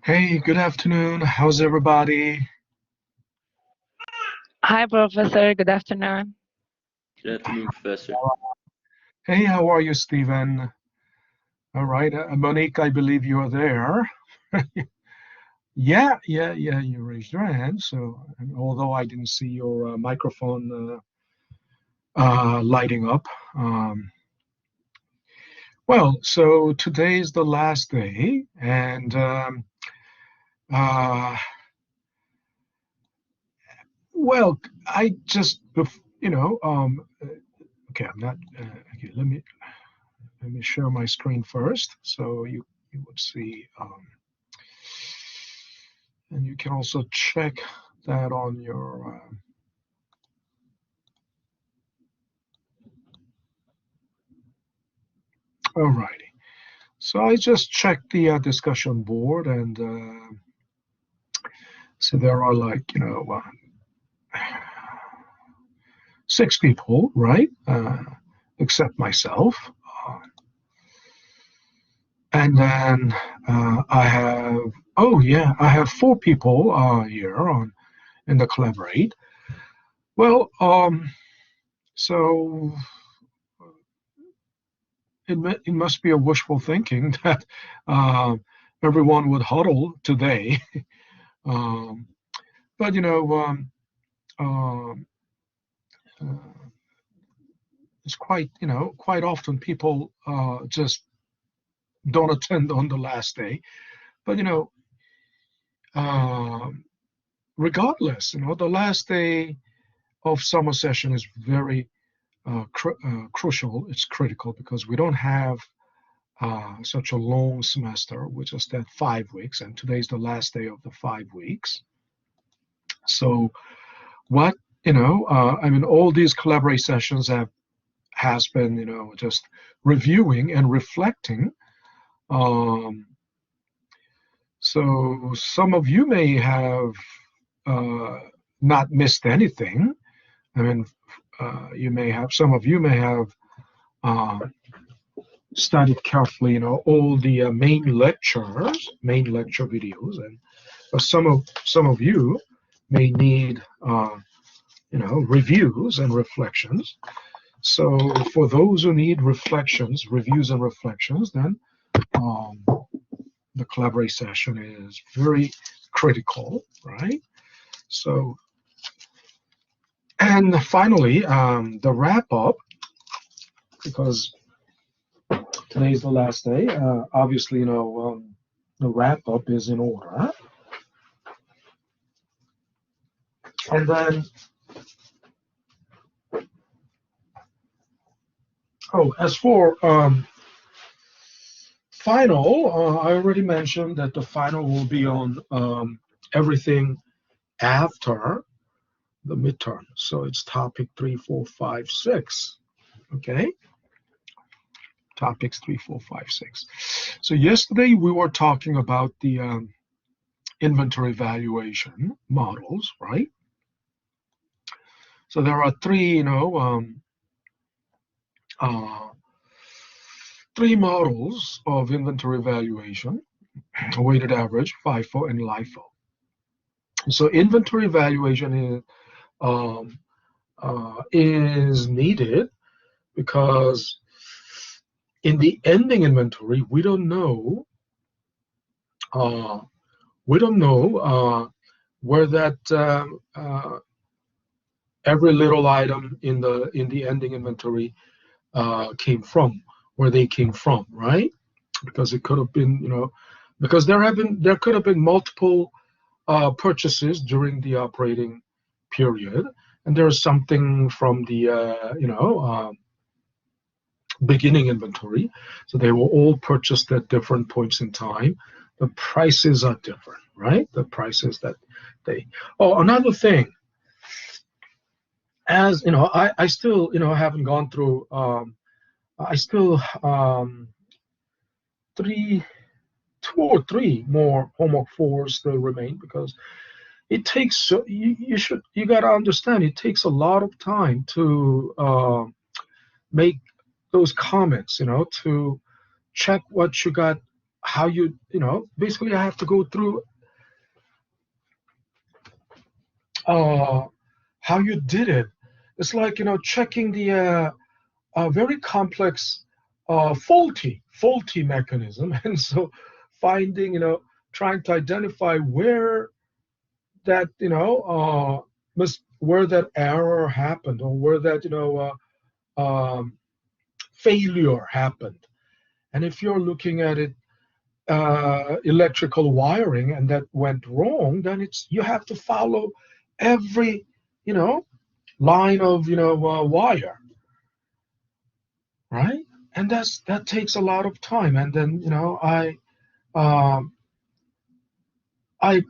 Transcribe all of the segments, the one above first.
Hey, good afternoon. How's everybody? Hi, Professor. Good afternoon. Good afternoon, Professor. Hey, how are you, Stephen? All right, Monique, I believe you are there. Yeah, you raised your hand. So, and although I didn't see your microphone lighting up. So today is the last day, and uh, well, I just, you know, okay, I'm not, okay, let me share my screen first so you would see. And you can also check that on your. Alrighty. So I just checked the discussion board, and so there are like, 6 people, right? Except myself. Uh, and then I have, oh yeah, I have 4 people here on in the collaborate. Well, so it must be a wishful thinking that uh, everyone would huddle today. um, but um, uh, it's quite often people just don't attend on the last day. But um, regardless, the last day of summer session is very crucial. It's critical because we don't have such a long semester, which is that 5 weeks, and today's the last day of the 5 weeks. So what I mean, all these collaborate sessions has been just reviewing and reflecting. Um, so some of you may have uh, not missed anything. I mean, some of you may have uh, studied carefully, all the main lecture videos, and some of you may need, reviews and reflections. So for those who need reflections, reviews and reflections, then um, the collaborate session is very critical, right? So, and finally, the wrap up, because today is the last day. Obviously, the wrap up is in order. And then, as for final, I already mentioned that the final will be on everything after the midterm. So it's topic 3, 4, 5, 6. Okay. Topics 3, 4, 5, 6. So yesterday we were talking about the inventory valuation models, right? So there are uh, three models of inventory valuation: weighted average, FIFO, and LIFO. So inventory valuation is needed because in the ending inventory uh, we don't know where that every little item in the ending inventory came from, where they came from, right? Because it could have been, because there could have been multiple purchases during the operating period, and there's something from the beginning inventory, so they were all purchased at different points in time. The prices are different, right? The prices that they. Oh, another thing, as I still haven't gone through. I still three, 2 or 3 more homework fours still remain because it takes you got to understand it takes a lot of time to make those comments, to check what you got how basically I have to go through how you did it. It's like checking the very complex faulty mechanism, and so finding trying to identify where that where that error happened, or where that failure happened. And if you're looking at it electrical wiring and that went wrong, then you have to follow every line of wire, right? And that takes a lot of time. And then um, I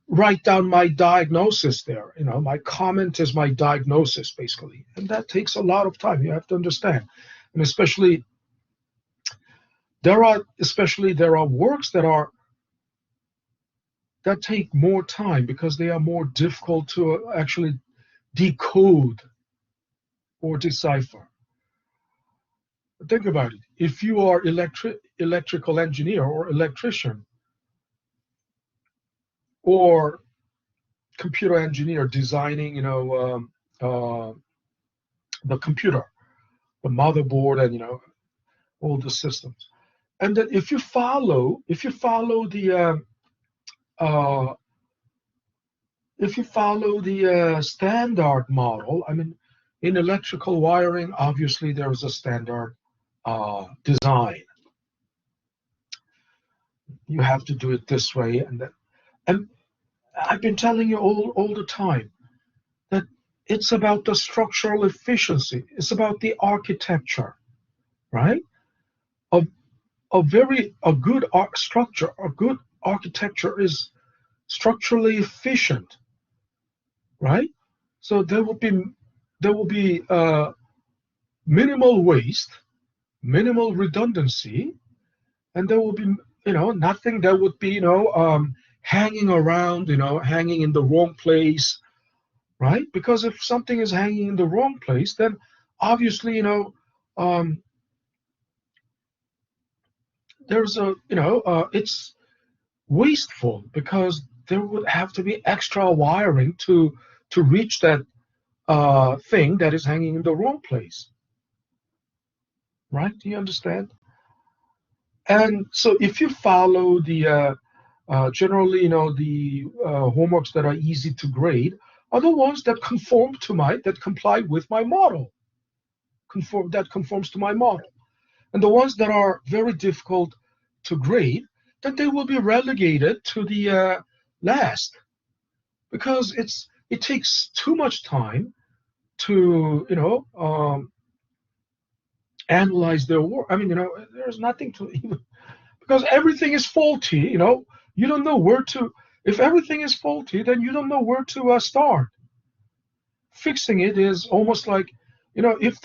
write down my diagnosis there. My comment is my diagnosis basically, and that takes a lot of time. You have to understand, and especially there are works that take more time because they are more difficult to actually decode or decipher. Think about it. If you are electrical engineer or electrician or computer engineer designing, the computer, the motherboard, and all the systems, and then uh, if you follow the standard model, I mean, in electrical wiring, obviously there is a standard design. You have to do it this way, and I've been telling you all the time that it's about the structural efficiency. It's about the architecture, right? A, a good structure, a good architecture is structurally efficient, right? So there will be minimal waste, minimal redundancy, and there will be nothing that would be hanging around, hanging in the wrong place, right? Because if something is hanging in the wrong place, then obviously um, there's it's wasteful because there would have to be extra wiring to reach that thing that is hanging in the wrong place, right? Do you understand? And so if you follow the generally, the homeworks that are easy to grade are the ones that comply with my model, conforms to my model. And the ones that are very difficult to grade, then they will be relegated to the last, because it takes too much time to analyze their work. I mean, there's nothing to even, because everything is faulty. You don't know where to. If everything is faulty, then you don't know where to start. Fixing it is almost like, if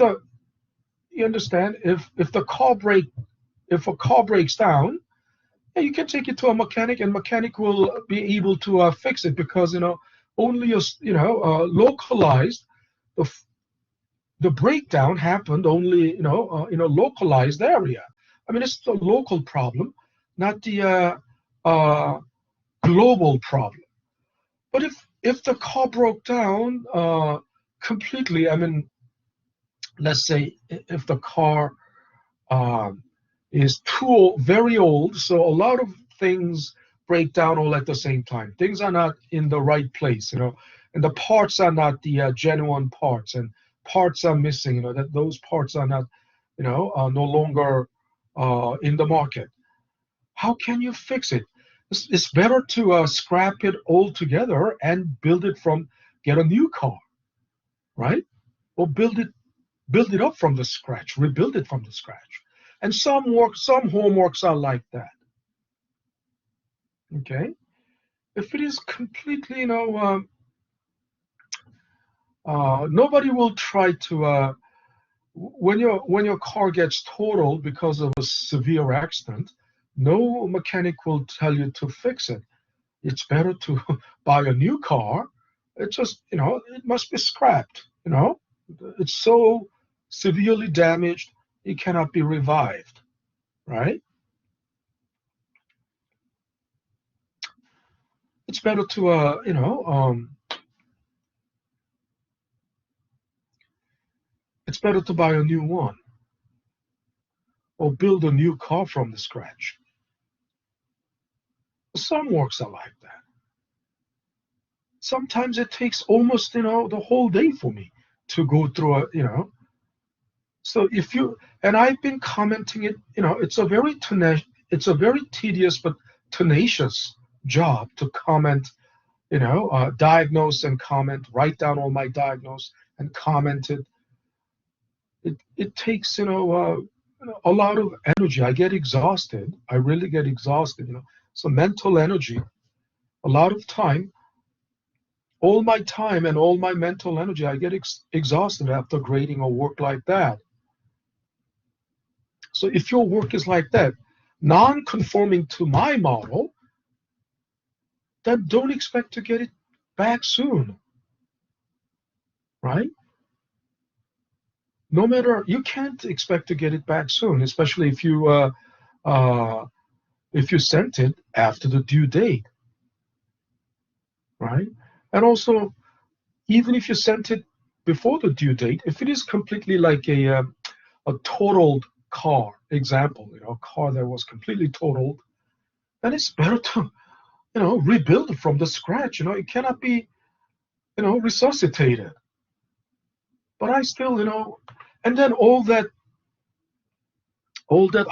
you understand, if if a car breaks down, yeah, you can take it to a mechanic, and mechanic will be able to fix it, because only localized, the the breakdown happened only in a localized area. I mean, it's a local problem, not the global problem. But if the car broke down completely, I mean, let's say if the car um, is very old, so a lot of things break down all at the same time. Things are not in the right place, and the parts are not the genuine parts, and parts are missing. That those parts are not, no longer in the market. How can you fix it? It's better to scrap it altogether and get a new car, right? Or build it up from the scratch, rebuild it from the scratch. And some homeworks are like that. Okay, if it is completely, nobody will try to. When your car gets totaled because of a severe accident, no mechanic will tell you to fix it. It's better to buy a new car. It just, it must be scrapped. It's so severely damaged, it cannot be revived, right? it's better to it's better to buy a new one or build a new car from the scratch. Some works are like that. Sometimes it takes almost the whole day for me to go through a. So if you and I've been commenting it, it's a very tedious but tenacious job to comment, diagnose and comment, write down all my diagnose and comment it. It takes a lot of energy. I get exhausted. I really get exhausted. So mental energy, a lot of time, all my time and all my mental energy, I get exhausted after grading or work like that. So if your work is like that, non-conforming to my model, then don't expect to get it back soon, right? No matter, you can't expect to get it back soon, especially if you sent it after the due date, right? And also, even if you sent it before the due date, if it is completely like a totaled car, example, a car that was completely totaled, then it's better to, rebuild it from the scratch. It cannot be, resuscitated. But I still, and then all that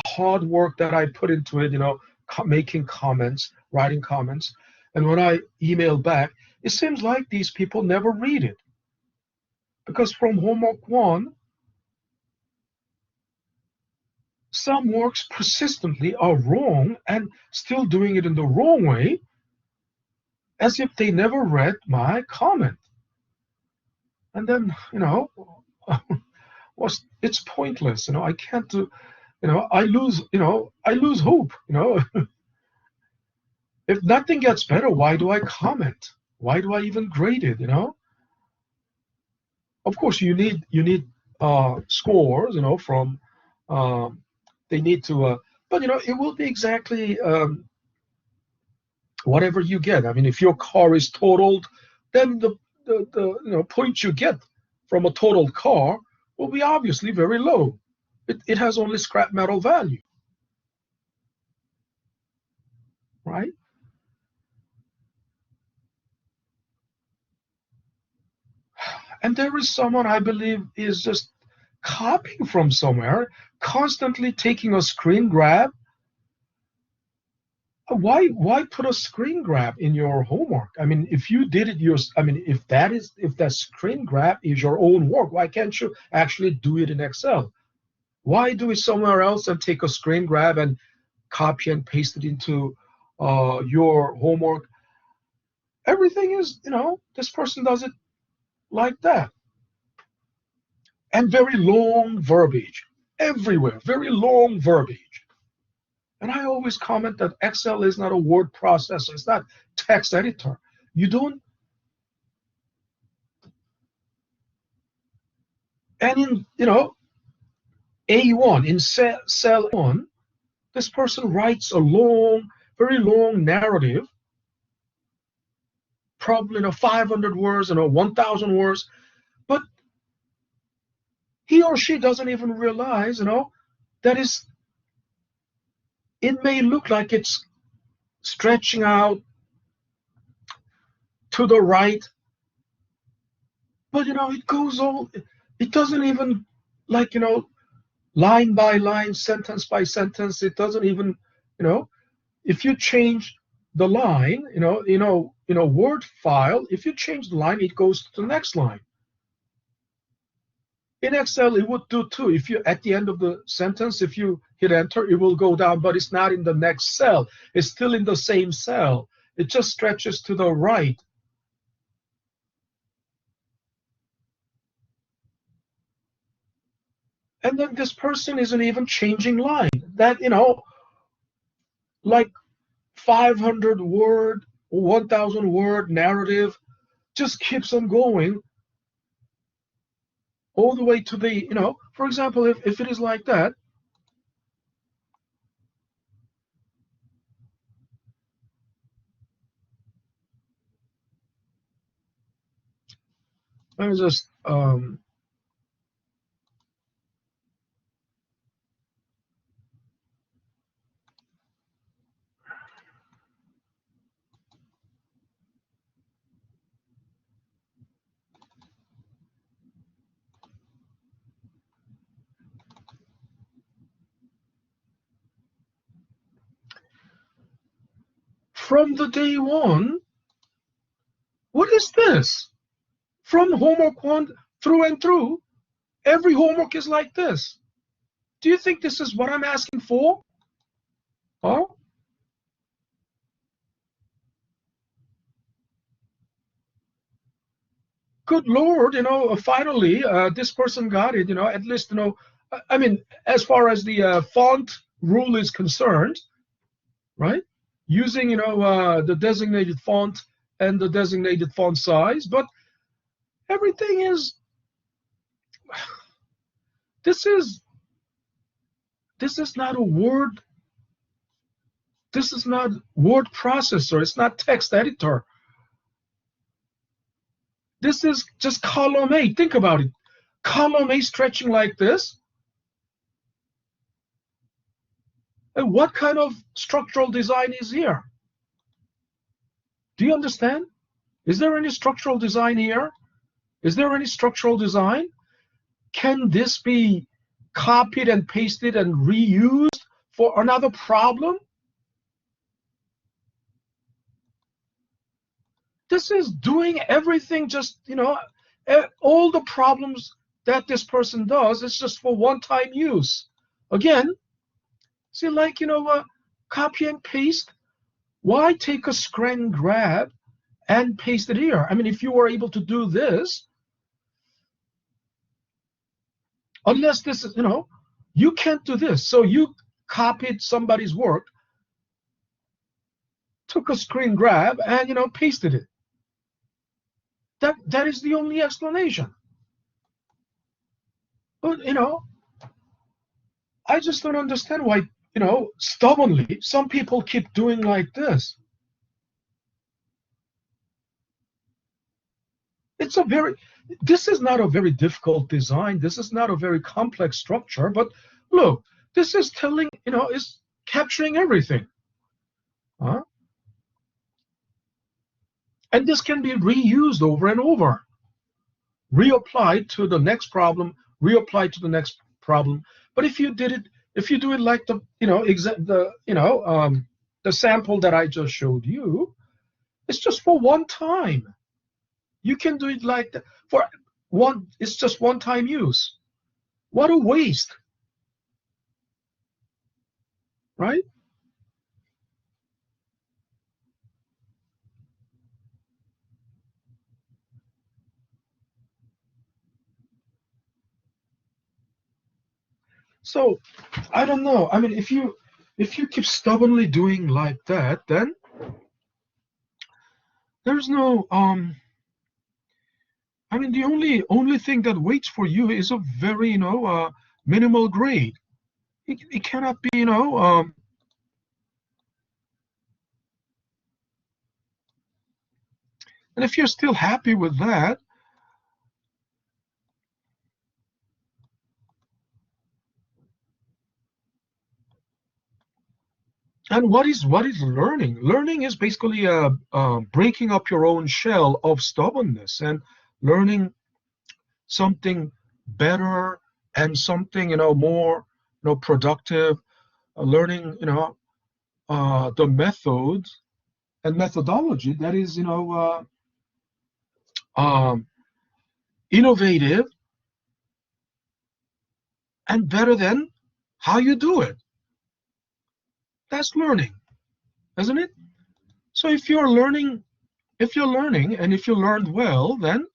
hard work that I put into it, making comments, writing comments, and when I email back, it seems like these people never read it. Because from homework 1, some works persistently are wrong and still doing it in the wrong way, as if they never read my comment. And then, it's pointless. I can't do, I lose hope. If nothing gets better, why do I comment? Why do I even grade it? Of course, you need scores. From they need to, but it will be exactly whatever you get. I mean, if your car is totaled, then the points you get from a totaled car will be obviously very low. It has only scrap metal value, right? And there is someone, I believe, is just copying from somewhere, constantly taking a screen grab. Why put a screen grab in your homework? I mean, if you did it if that screen grab is your own work, why can't you actually do it in Excel? Why do it somewhere else and take a screen grab and copy and paste it into your homework? Everything is, this person does it like that. And very long verbiage everywhere, very long verbiage. And I always comment that Excel is not a word processor, it's not text editor. You don't, and in, A1, in cell 1, this person writes a long, very long narrative, probably 500 words, 1,000 words, but he or she doesn't even realize, that it may look like it's stretching out to the right, but it goes all, it doesn't even, like, line by line, sentence by sentence, it doesn't even, if you change the line, in a Word file, if you change the line, it goes to the next line. In Excel, it would do too. If you, at the end of the sentence, if you hit enter, it will go down, but it's not in the next cell. It's still in the same cell. It just stretches to the right. And then this person isn't even changing line. That, like 500 word, 1,000 word narrative just keeps on going all the way to the, for example, if it is like that, let me just from the day one. What is this? From homework one through and through, every homework is like this. Do you think this is what I'm asking for? Oh, good Lord, finally, this person got it, at least, I mean, as far as the font rule is concerned, right? Using, the designated font and the designated font size, but everything is, this is not a word, this is not word processor, it's not text editor. This is just column A. Think about it. Column A stretching like this. And what kind of structural design is here? Do you understand? Is there any structural design here? Is there any structural design? Can this be copied and pasted and reused for another problem? This is doing everything just, all the problems that this person does, it's just for one-time use. Again, see, like, copy and paste. Why take a screen grab and paste it here? I mean, if you were able to do this, unless this is, you can't do this. So you copied somebody's work, took a screen grab, and, pasted it. That is the only explanation. But, I just don't understand why, stubbornly, some people keep doing like this. This is not a very difficult design. This is not a very complex structure, but look, this is telling, is capturing everything. Huh? And this can be reused over and over, reapplied to the next problem, reapplied to the next problem. But if you do it like the, the sample that I just showed you, it's just for one time. You can do it like that for one. It's just one-time use. What a waste, right? So I don't know. I mean, if you keep stubbornly doing like that, then there's no I mean, the only thing that waits for you is a very minimal grade. It cannot be and if you're still happy with that, and what is learning? Learning is basically breaking up your own shell of stubbornness and learning something better and something more productive. Learning the methods and methodology that is innovative and better than how you do it. That's learning, isn't it? So if you're learning and if you learned well, then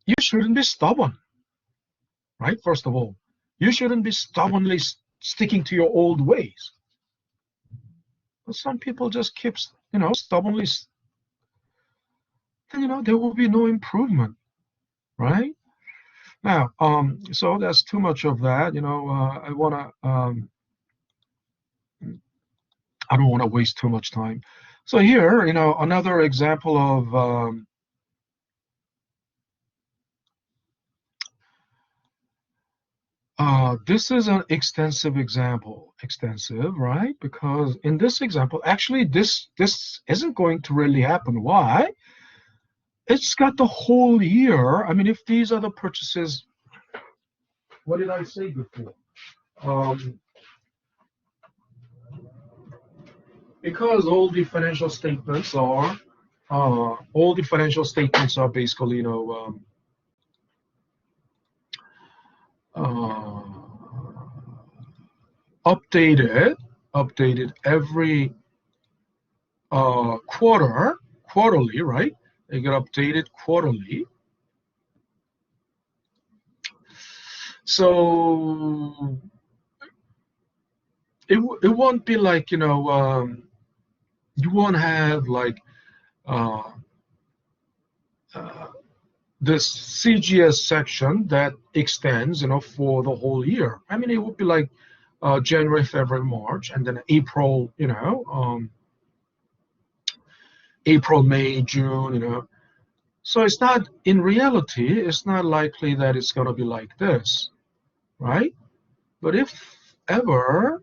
you shouldn't be stubborn, right? First of all, you shouldn't be stubbornly sticking to your old ways. But some people just keep, stubbornly, then there will be no improvement, right? Now, so that's too much of that. I want to I don't want to waste too much time. So here, another example of this is an extensive example. Extensive, right? Because in this example, actually, this isn't going to really happen. Why? It's got the whole year. I mean, if these are the purchases, what did I say before? Because all the financial statements are basically, uh, updated every quarterly, right? They get updated quarterly. So it won't be like, you won't have like uh, uh, this CGS section that extends, for the whole year. I mean, it would be like January, February, March, and then April, April, May, June, So it's not, in reality, it's not likely that it's going to be like this, right? But if ever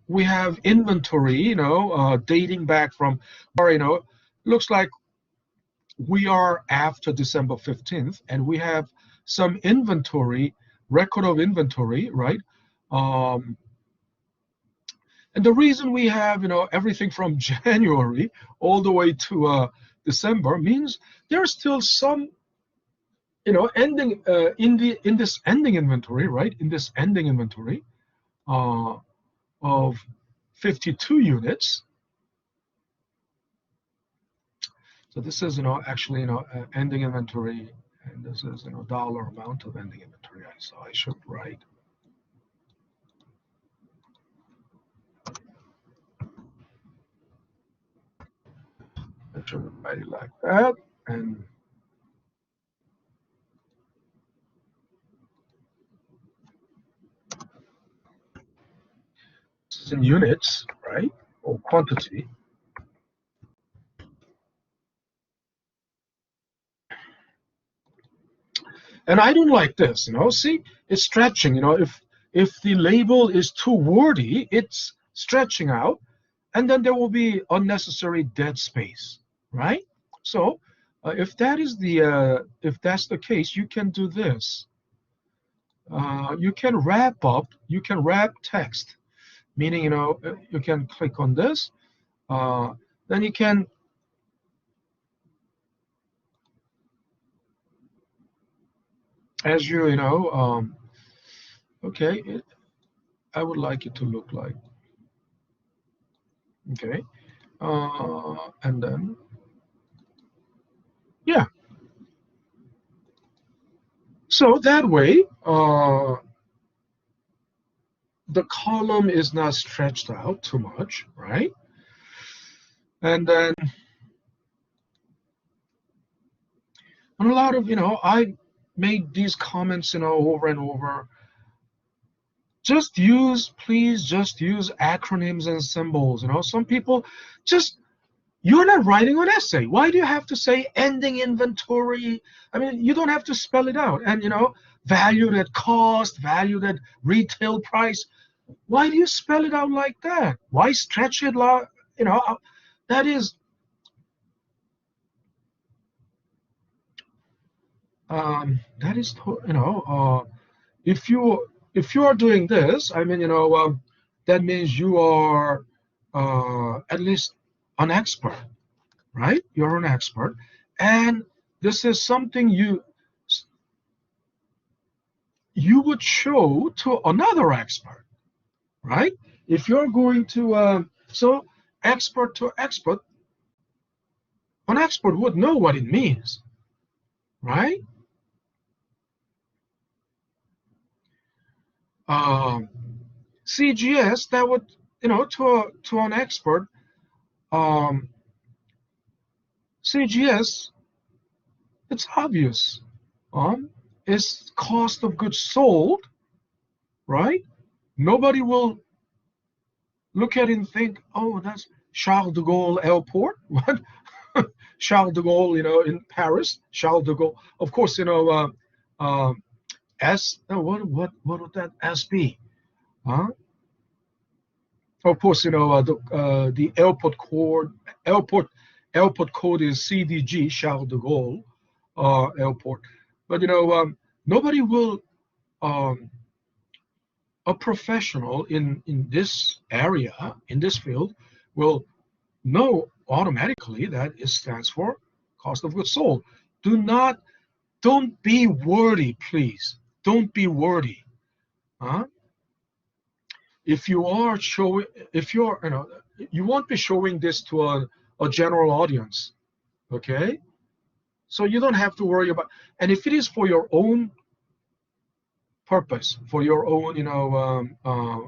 we have inventory, dating back from, or looks like we are after December 15th, and we have some record of inventory, right? Um, and the reason we have, everything from January all the way to December means there's still some, ending in this ending inventory, right? In this ending inventory uh, of 52 units. So this is, actually, ending inventory, and this is, dollar amount of ending inventory. So I should write. I should write it like that, and this is in units, right, or quantity. And I don't like this, See, it's stretching, if the label is too wordy, it's stretching out, and then there will be unnecessary dead space, right? So if that's the case, you can do this. You can wrap text, meaning, you can click on this, then you can, as okay, I would like it to look like, okay, and then, yeah. So that way, the column is not stretched out too much, right? And then, and a lot of, I made these comments, over and over. Please just use acronyms and symbols. Some people just, you're not writing an essay. Why do you have to say ending inventory? I mean, you don't have to spell it out. And, valued at cost, valued at retail price. Why do you spell it out like that? Why stretch it? That is, if you are doing this, I mean, that means you are at least an expert, right? You're an expert, and this is something you would show to another expert, right? If you're going to so expert to expert, an expert would know what it means, right? Um, CGS, that would, to an expert, um, CGS, it's obvious. It's cost of goods sold, right? Nobody will look at it and think, oh, that's Charles de Gaulle Airport. What? Charles de Gaulle, in Paris, Charles de Gaulle. Of course, what would that S be? Huh? Of course, the airport code is CDG, Charles de Gaulle Airport. But nobody will, um, a professional in this area, in this field, will know automatically that it stands for cost of goods sold. Don't be wordy, please. Don't be wordy. Huh? If you are showing, if you're, you won't be showing this to a general audience, okay? So you don't have to worry about, and if it is for your own purpose, for your own,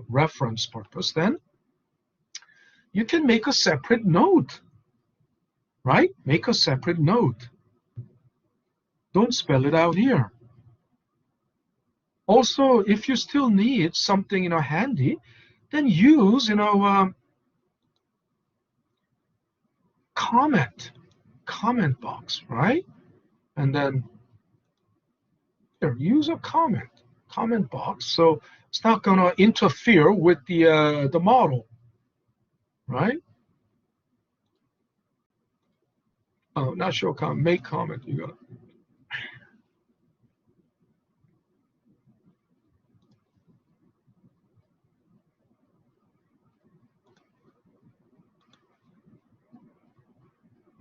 reference purpose, then you can make a separate note, right? Make a separate note. Don't spell it out here. Also, if you still need something, handy, then use, comment box, right? And then here, use a comment box. So it's not going to interfere with the model, right? Oh, not show comment, make comment. You got it.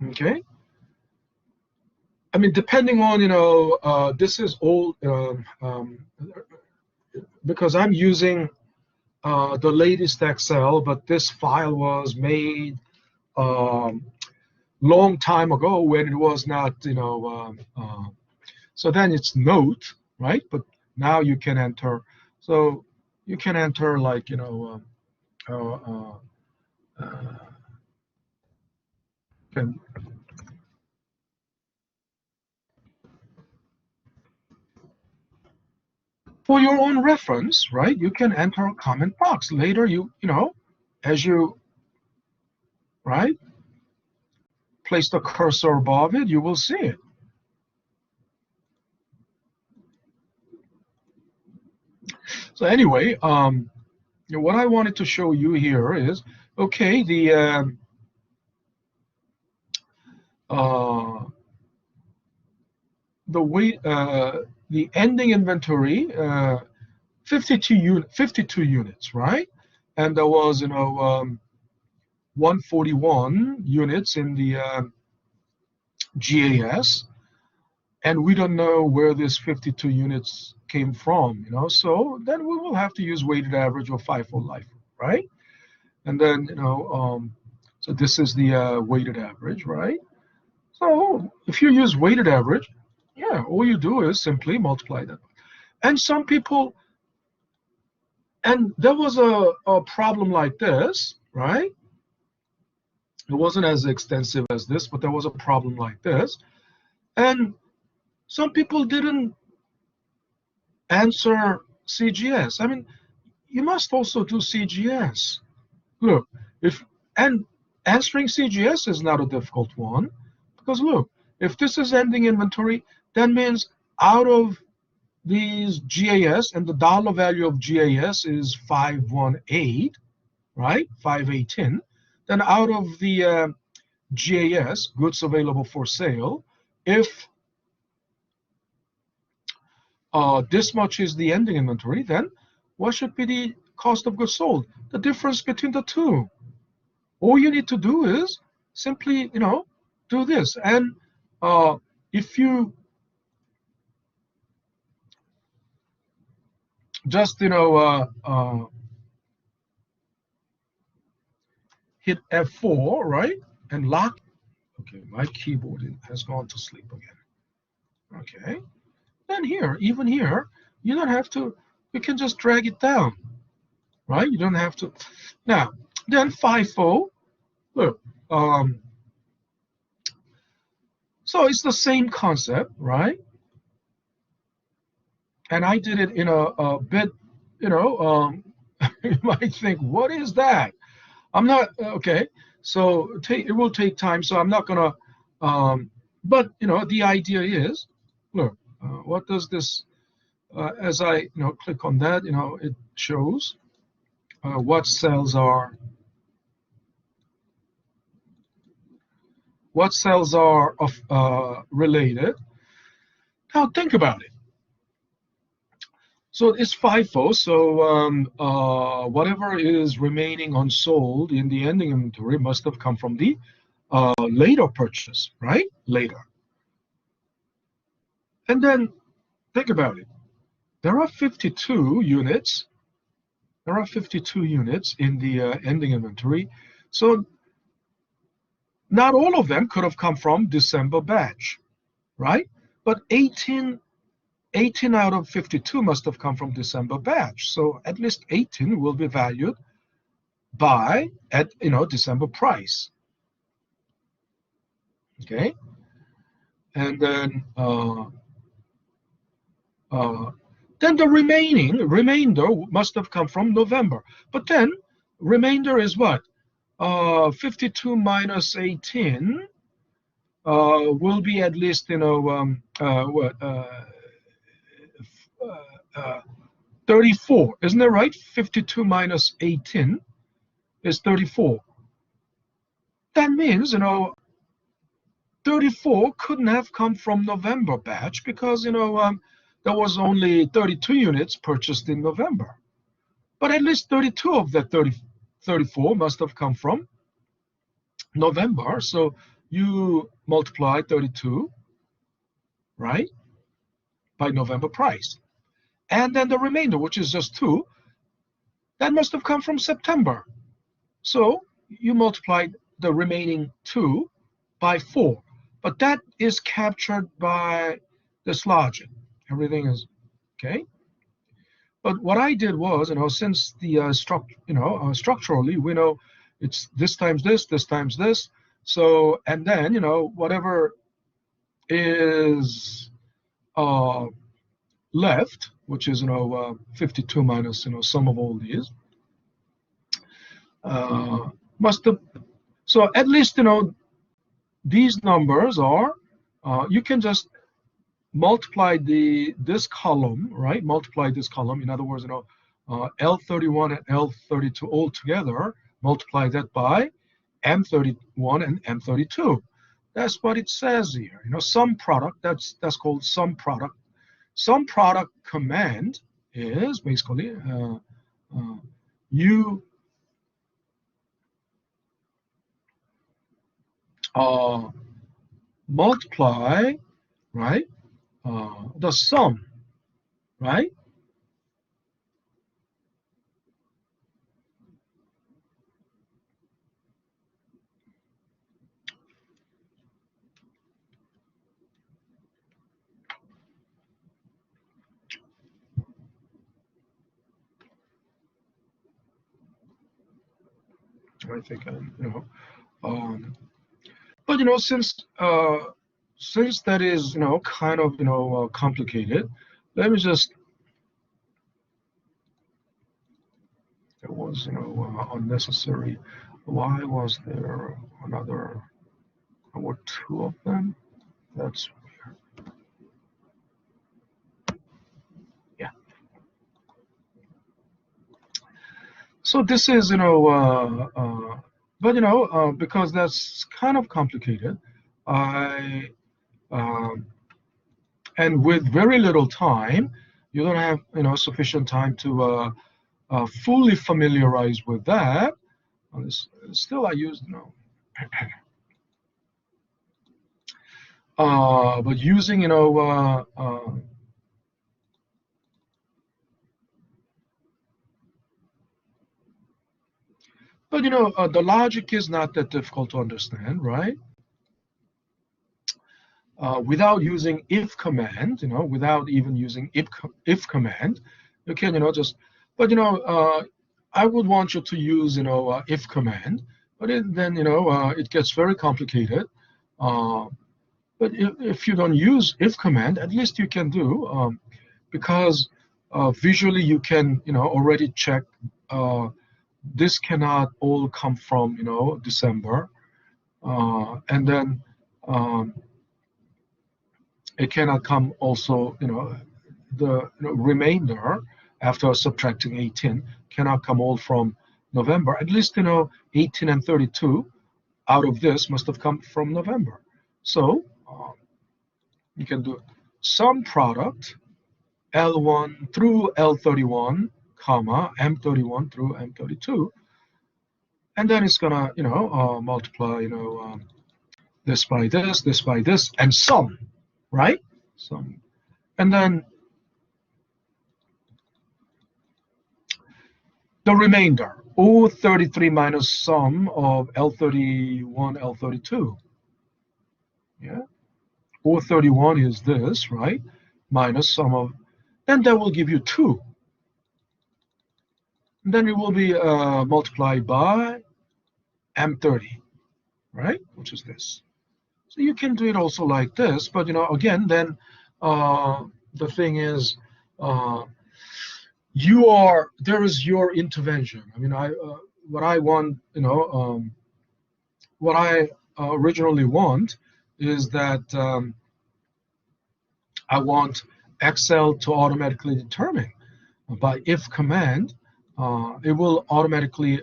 Okay. I mean, depending on, this is old, because I'm using the latest Excel, but this file was made long time ago when it was not, so then it's note, right? But now you can enter. So you can enter like, can, for your own reference, right? You can enter a comment box later. As you, right, place the cursor above it, you will see it. So anyway, what I wanted to show you here is, okay, the weight, the ending inventory, 52 units, right? And there was 141 units in the GAS, and we don't know where this 52 units came from, so then we will have to use weighted average or FIFO LIFO, right? And then so this is the weighted average, right? So if you use weighted average, yeah, all you do is simply multiply that. And some people, and there was a problem like this, right? It wasn't as extensive as this, but there was a problem like this. And some people didn't answer CGS. I mean, you must also do CGS. Look, and answering CGS is not a difficult one, because look, if this is ending inventory, that means out of these GAS, and the dollar value of GAS is 518, right? 518. Then out of the GAS, goods available for sale, if this much is the ending inventory, then what should be the cost of goods sold? The difference between the two. All you need to do is simply, do this. And if you just, hit F4, right, and lock. Okay, my keyboard has gone to sleep again. Okay, then here, even here, you don't have to. You can just drag it down, right? You don't have to. Now, then FIFO. Look, so it's the same concept, right? And I did it in a bit, you know, you might think, what is that? I'm not okay. So it will take time. So I'm not gonna. But the idea is, look, what does this? As I click on that, it shows what cells are of related. Now think about it. So it's FIFO. So whatever is remaining unsold in the ending inventory must have come from the later purchase, right? Later. And then think about it. There are 52 units. There are 52 units in the ending inventory. So not all of them could have come from December batch, right? But 18 out of 52 must have come from December batch. So at least 18 will be valued at December price. Okay, and then the remainder must have come from November. But then remainder is what? 52 minus 18 will be at least 34, isn't that right? 52 minus 18 is 34. That means 34 couldn't have come from November batch because there was only 32 units purchased in November. But at least 32 of that 34 must have come from November. So you multiply 32, right, by November price. And then the remainder, which is just 2, that must have come from September. So you multiply the remaining 2 by 4. But that is captured by this logic. Everything is okay. But what I did was, since the structurally we know it's this times this times this. So and then whatever is left, which is 52 minus sum of all these, must have. So at least these numbers are. You can just multiply this column, right? Multiply this column. In other words, L31 and L32 all together. Multiply that by M31 and M32. That's what it says here. Sum product. That's called sum product. Sum product command is basically you multiply, right? The sum, right? I think but since that is kind of complicated, let me just. It was unnecessary. Why was there another? There were 2 of them. That's weird. Yeah. So this is but because that's kind of complicated, I and with very little time, you don't have sufficient time to fully familiarize with that. Still, I used but using but the logic is not that difficult to understand, right? Without using if command, without even using if command, you can just. But I would want you to use if command, but then it gets very complicated. But if you don't use if command, at least you can do because visually you can, already check this cannot all come from, December, and then it cannot come also, the remainder after subtracting 18 cannot come all from November. At least, 18 and 32 out of this must have come from November. So you can do sum product L1 through L31, comma, M31 through M32. And then it's gonna, multiply, this by this, and sum, right? Sum. And then the remainder, O33 minus sum of L31, L32. Yeah, O31 is this, right? Minus sum of, and that will give you 2. And then it will be multiplied by M30, right? Which is this. So you can do it also like this, but again, then the thing is, there is your intervention. I mean, what I want, what I originally want is that I want Excel to automatically determine by if command. It will automatically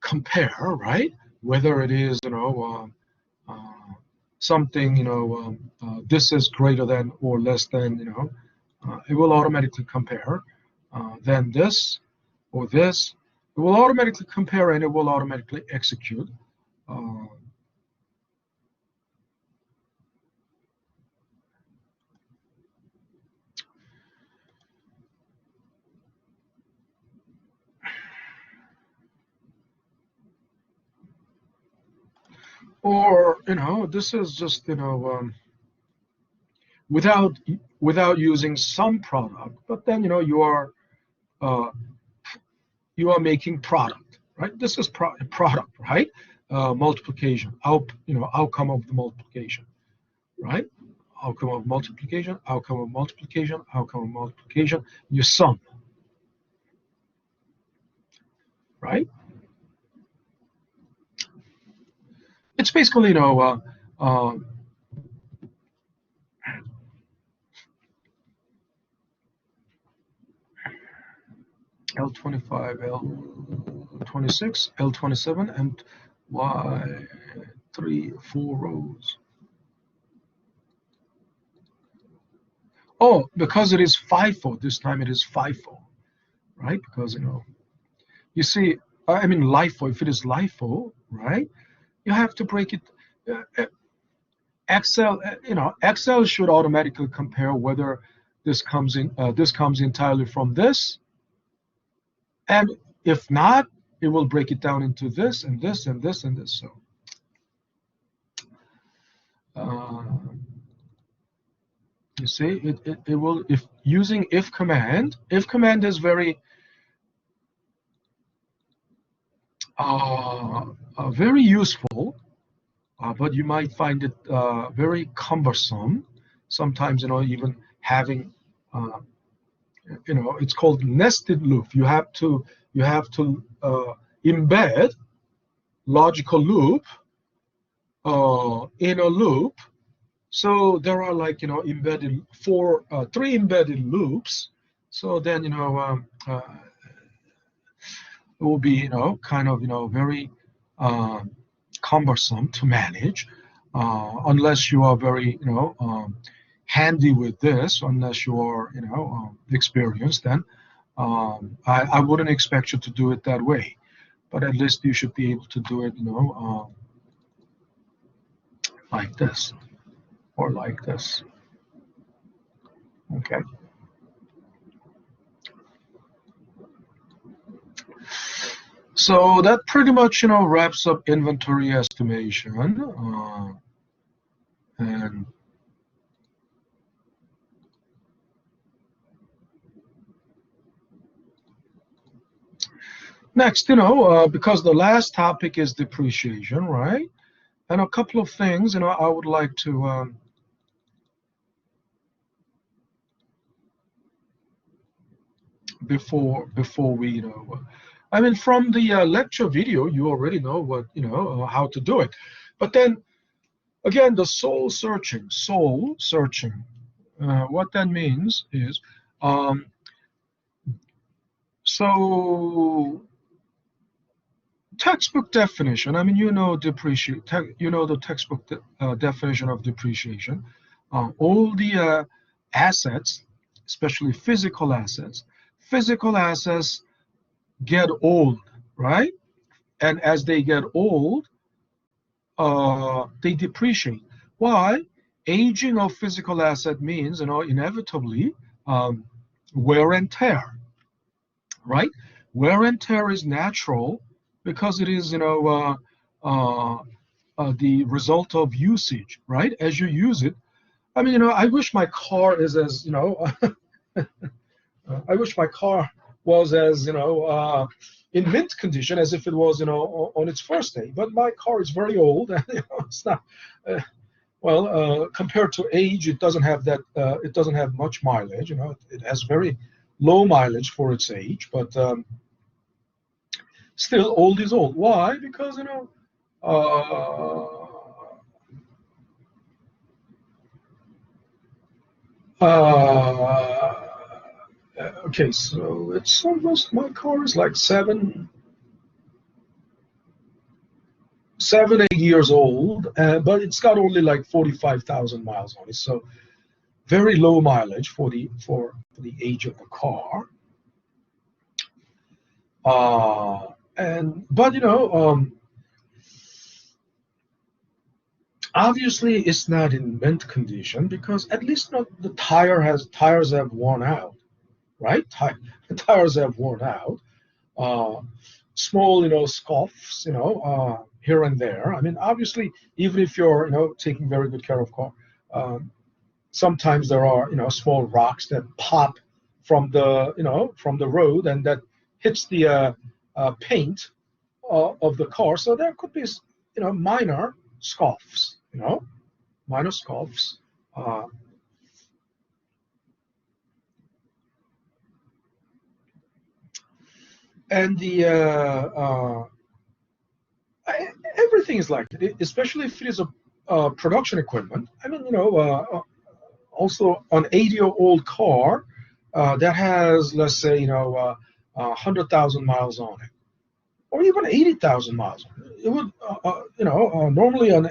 compare, right? Whether it is, something, this is greater than or less than, it will automatically compare. Then this or this, it will automatically compare and it will automatically execute. Or, this is just, without using some product, but then, you are making product, right? This is product, right? Multiplication, outcome of the multiplication, right? Outcome of multiplication, outcome of multiplication, outcome of multiplication, you sum, right? It's basically, L25, L26, L27, and Y3, 4 rows. Oh, because it is FIFO, this time it is FIFO, right? Because, you see, I mean, LIFO, if it is LIFO, right? You have to break it. Excel, Excel should automatically compare whether this comes entirely from this, and if not, it will break it down into this and this and this and this. So, you see, it will, if using if command is very very useful. But you might find it very cumbersome. Sometimes, even having, it's called nested loop. You have to embed logical loop in a loop. So there are like, embedded three embedded loops. So then, it will be, kind of, very cumbersome to manage, unless you are very, handy with this, unless you are, experienced. Then I wouldn't expect you to do it that way, but at least you should be able to do it, like this or like this. Okay. So that pretty much, wraps up inventory estimation. And next, because the last topic is depreciation, right? And a couple of things, I would like to before we, I mean, from the lecture video, you already know what, how to do it. But then again, the soul searching, what that means is, so textbook definition. I mean, the textbook definition of depreciation. All the assets, especially physical assets, get old, right? And as they get old, they depreciate. Why? Aging of physical asset means, inevitably, wear and tear, right? Wear and tear is natural because it is, the result of usage, right? As you use it. I mean, I wish my car is as, I wish my car was as, in mint condition as if it was, on its first day. But my car is very old, and it's not. Compared to age, it doesn't have that. It doesn't have much mileage. It has very low mileage for its age, but still, old is old. Why? Because okay, so it's almost, my car is like 8 years old, but it's got only like 45,000 miles on it, so very low mileage for the age of the car. Obviously it's not in mint condition because at least not the tires have worn out, right? Tires have worn out. Small, scuffs, here and there. I mean, obviously, even if you're, taking very good care of car, sometimes there are, small rocks that pop from the road, and that hits the paint of the car. So there could be, minor scuffs, minor scuffs. And everything is like it, especially if it is a production equipment. I mean, also an 8-year-old car that has, let's say, 100,000 miles on it, or even 80,000 miles on it. It would, normally an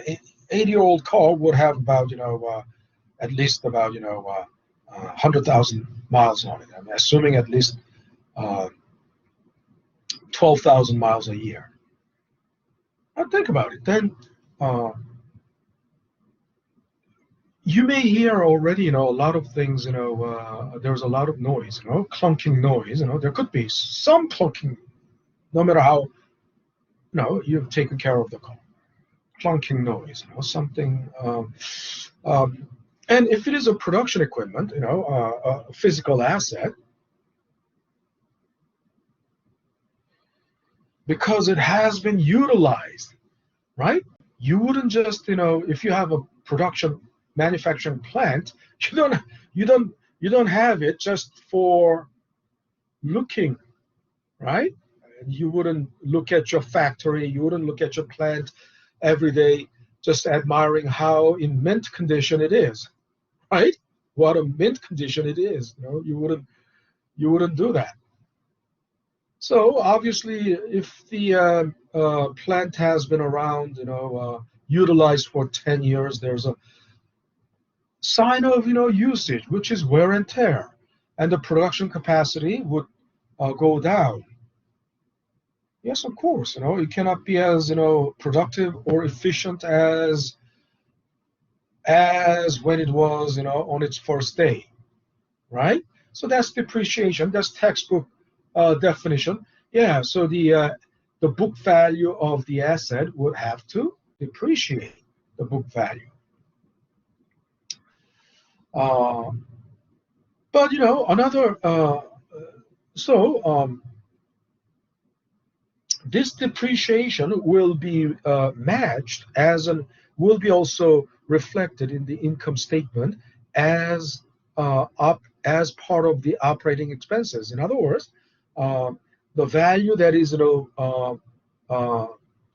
8-year-old car would have about, at least about, 100,000 miles on it. I'm assuming at least 12,000 miles a year. Now think about it. Then you may hear already, a lot of things, there's a lot of noise, clunking noise, there could be some clunking, no matter how, you've taken care of the car. Clunking noise, something, and if it is a production equipment, a physical asset, because it has been utilized, right? You wouldn't just, if you have a production manufacturing plant, you don't have it just for looking, right? You wouldn't look at your factory, you wouldn't look at your plant every day just admiring how in mint condition it is, right? What a mint condition it is. You wouldn't do that. So obviously, if the plant has been around, utilized for 10 years, there's a sign of, usage, which is wear and tear, and the production capacity would go down. Yes, of course, it cannot be as, productive or efficient as when it was, on its first day, right? So that's depreciation. That's textbook definition. Yeah, so the book value of the asset would have to depreciate the book value. But another this depreciation will be matched will be also reflected in the income statement as as part of the operating expenses. In other words, the value that is,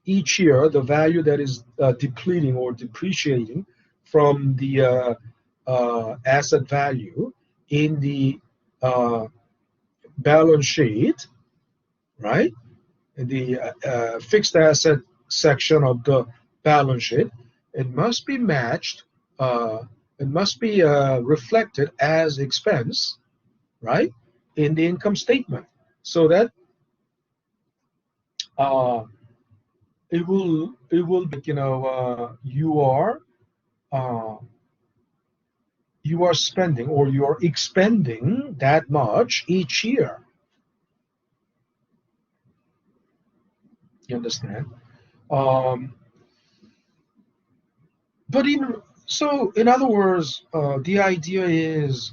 each year, the value that is depleting or depreciating from the asset value in the balance sheet, right? In the fixed asset section of the balance sheet, it must be matched, it must be reflected as expense, right, in the income statement, so that it will be, you are spending or you are expending that much each year. You understand? But in other words, the idea is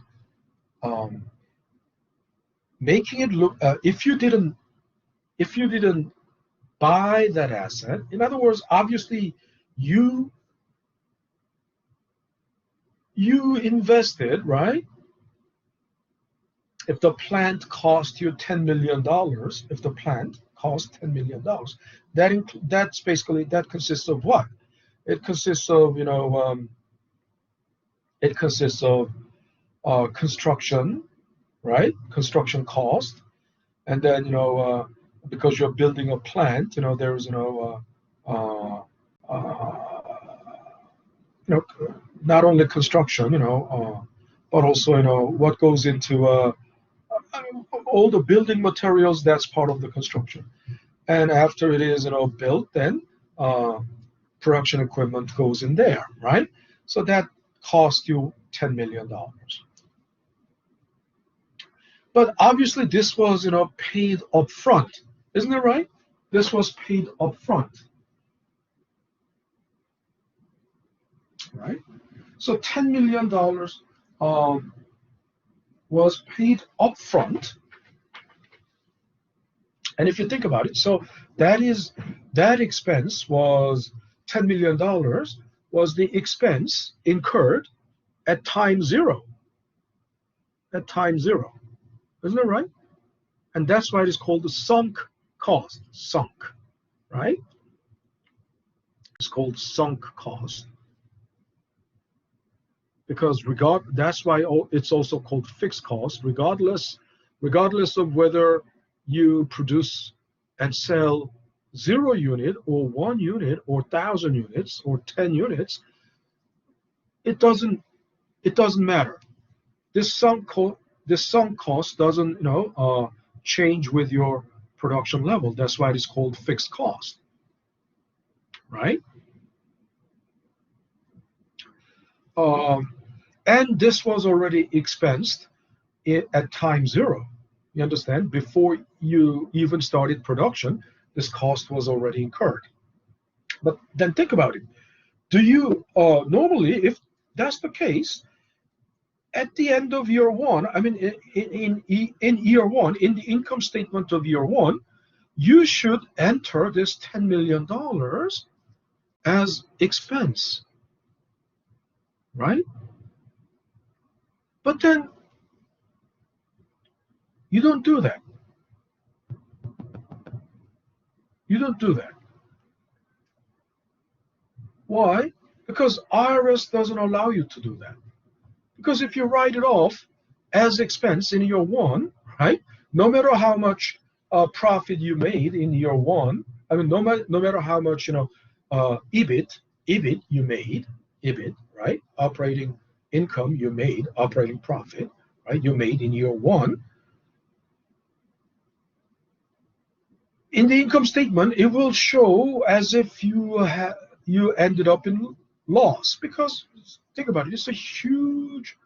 making it look, if you didn't buy that asset, in other words, obviously you invested, right? If the plant cost you $10 million, if the plant cost $10 million, that's basically, that consists of what? It consists of, construction, right? Construction cost, and then, because you're building a plant, there's, not only construction, but also, what goes into all the building materials. That's part of the construction. And after it is, built, then production equipment goes in there, right? So that cost you $10 million. But obviously this was, paid up front. Isn't it right? This was paid up front. Right? So $10 million was paid up front. And if you think about it, so that expense was $10 million was the expense incurred at time zero. At time zero. Isn't it right? And that's why it is called the sunk cost. Sunk, right? It's called sunk cost. Because that's why it's also called fixed cost, regardless of whether you produce and sell 0 unit or 1 unit or 1,000 units or 10 units. It doesn't matter. This sunk cost doesn't change with your production level. That's why it is called fixed cost, right? And this was already expensed at time zero. You understand? Before you even started production, this cost was already incurred. But then think about it. Do you normally, if that's the case, at the end of year one, I mean, in year one, in the income statement of year one, you should enter this $10 million as expense, right? But then you don't do that. You don't do that. Why? Because IRS doesn't allow you to do that. Because if you write it off as expense in year one, right? No matter how much profit you made in year one, I mean, no matter how much EBIT you made, EBIT, right? Operating income you made, operating profit, right? You made in year one. In the income statement, it will show as if you ended up in loss, because think about it, it's a huge,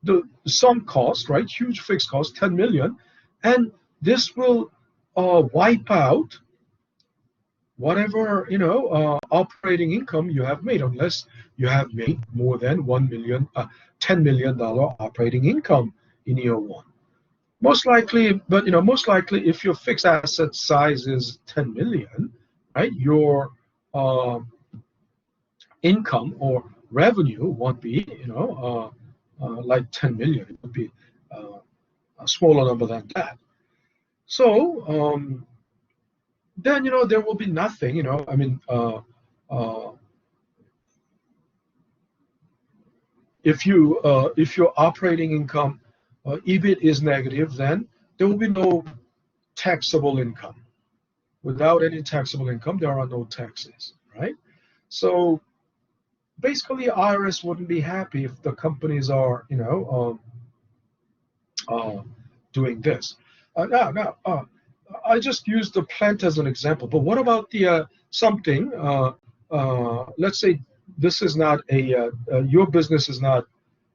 the sunk cost, right? Huge fixed cost, 10 million, and this will wipe out whatever operating income you have made, unless you have made more than $10 million operating income in year one. Most likely, but most likely, if your fixed asset size is 10 million, right, your income or revenue won't be like 10 million. It would be a smaller number than that. So then there will be nothing. I mean, if your operating income EBIT is negative, then there will be no taxable income. Without any taxable income, there are no taxes, right? So basically, IRS wouldn't be happy if the companies are, doing this. Now, I just used the plant as an example, but what about the something? Let's say this is not your business is not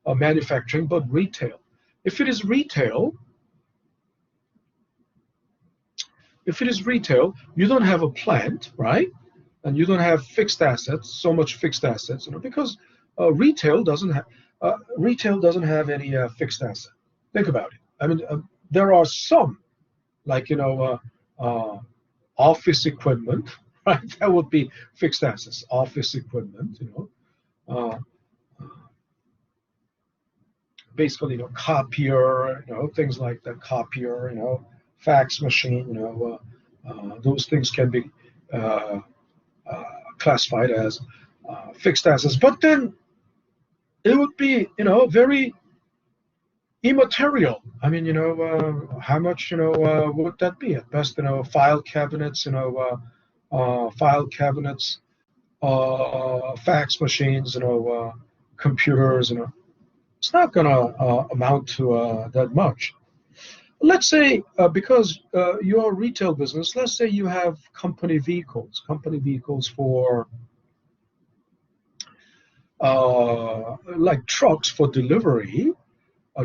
manufacturing, but retail. If it is retail, you don't have a plant, right? And you don't have fixed assets, so much fixed assets, because retail doesn't have any fixed asset. Think about it. I mean, there are some, like office equipment, right? That would be fixed assets. Office equipment, uh, basically, copier, things like that, copier, fax machine, those things can be classified as fixed assets. But then it would be, very immaterial. I mean, how much, would that be? At best, file cabinets, fax machines, computers, it's not going to amount to that much. Let's say, because you're a retail business, let's say you have company vehicles for like trucks for delivery.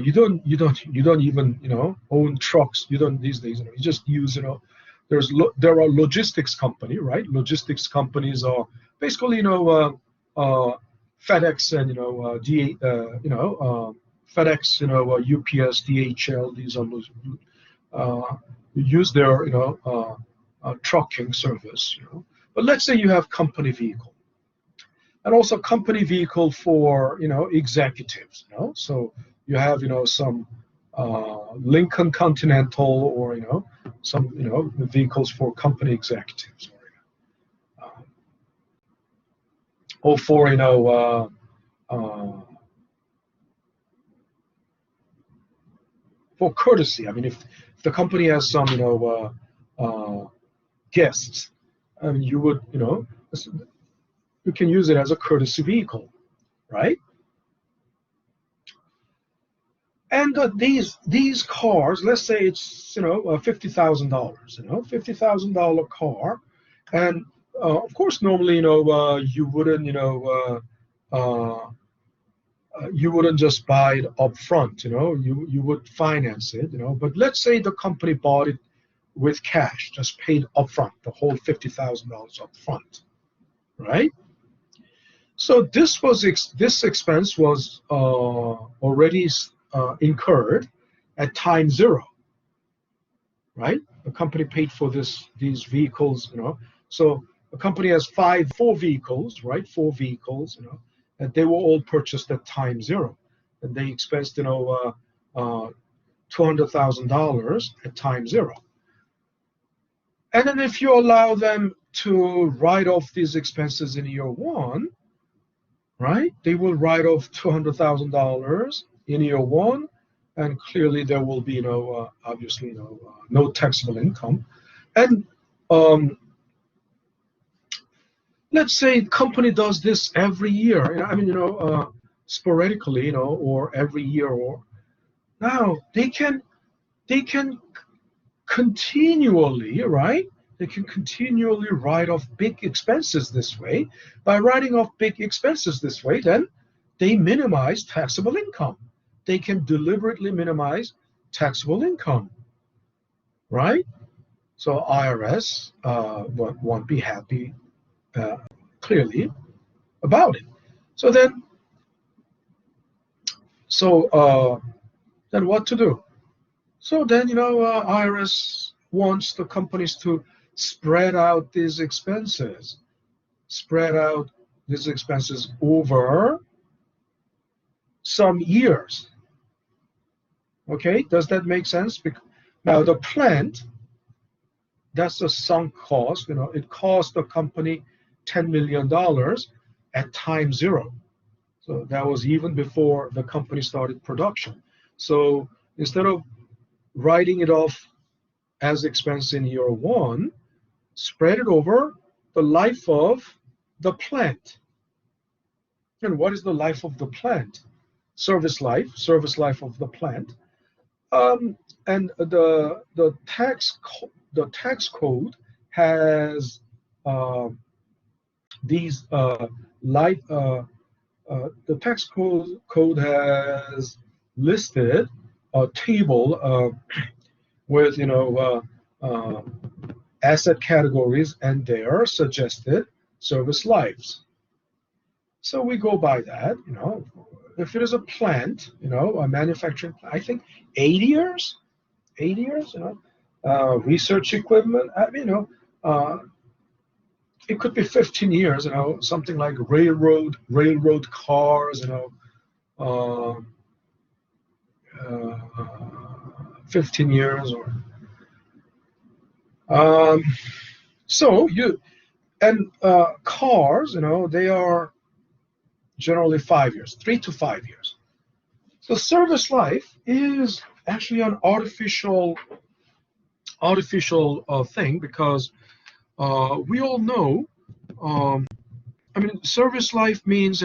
You don't even own trucks. You don't these days. You just use there are logistics company, right? Logistics companies are basically FedEx and FedEx, UPS, DHL. These are use their trucking service. But let's say you have company vehicle, and also company vehicle for executives. So you have some Lincoln Continental, or some vehicles for company executives, or for for courtesy. I mean, if the company has some guests, I mean, you would you can use it as a courtesy vehicle, right? And these cars, let's say it's $50,000, $50,000 car, and of course normally you wouldn't you wouldn't just buy it up front, you would finance it, but let's say the company bought it with cash, just paid up front, the whole $50,000 up front, right? So this expense was already incurred at time zero, right? The company paid for these vehicles, So the company has four vehicles, right? Four vehicles, and they were all purchased at time zero, and they expensed, $200,000 at time zero. And then if you allow them to write off these expenses in year one, right? They will write off $200,000 in year one, and clearly there will be obviously no taxable income. And let's say the company does this every year. I mean, sporadically, or every year, or now they can continually, right? They can continually write off big expenses this way. By writing off big expenses this way, then they minimize taxable income. They can deliberately minimize taxable income, right? So IRS won't be happy clearly about it. So then what to do? So then IRS wants the companies to spread out these expenses over some years. Okay, does that make sense? Now the plant, that's a sunk cost. It cost the company $10 million at time zero. So that was even before the company started production. So instead of writing it off as expense in year one, spread it over the life of the plant. And what is the life of the plant? Service life of the plant. And the tax code has these the tax code has listed a table with asset categories and their suggested service lives. So we go by that. If it is a plant, a manufacturing plant, I think 80 years. Research equipment, it could be 15 years, something like railroad cars, 15 years or so cars, they are generally 5 years, 3 to 5 years. So service life is actually an artificial thing, because we all know, service life means,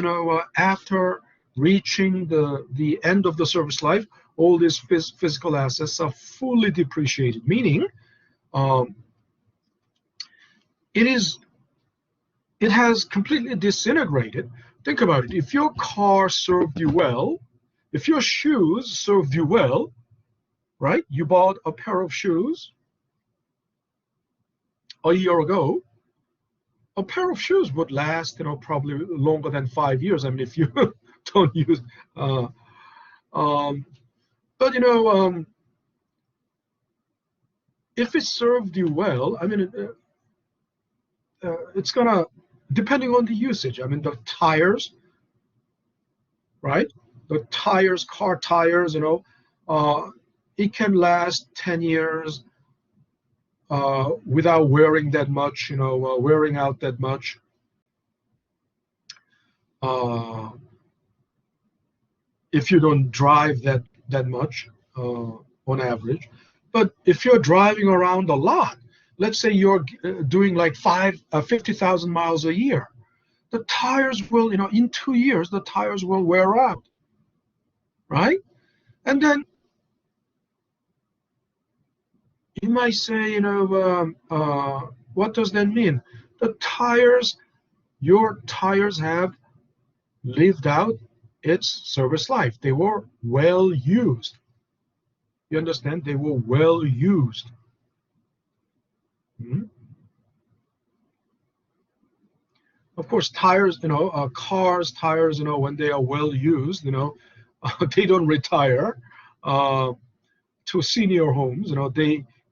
after reaching the end of the service life, all these physical assets are fully depreciated, meaning it has completely disintegrated. Think about it. If your car served you well, if your shoes served you well, right? You bought a pair of shoes a year ago. A pair of shoes would last, probably longer than 5 years. If you don't use, but if it served you well, it's gonna, depending on the usage. The tires, right? The tires, car tires, it can last 10 years without wearing that much, wearing out that much. If you don't drive that much on average. But if you're driving around a lot, let's say you're doing like 50,000 miles a year, the tires will, in 2 years, the tires will wear out, right? And then you might say, what does that mean? Your tires have lived out its service life. They were well used. You understand? They were well used. Of course, tires, cars, tires, when they are well used, they don't retire to senior homes.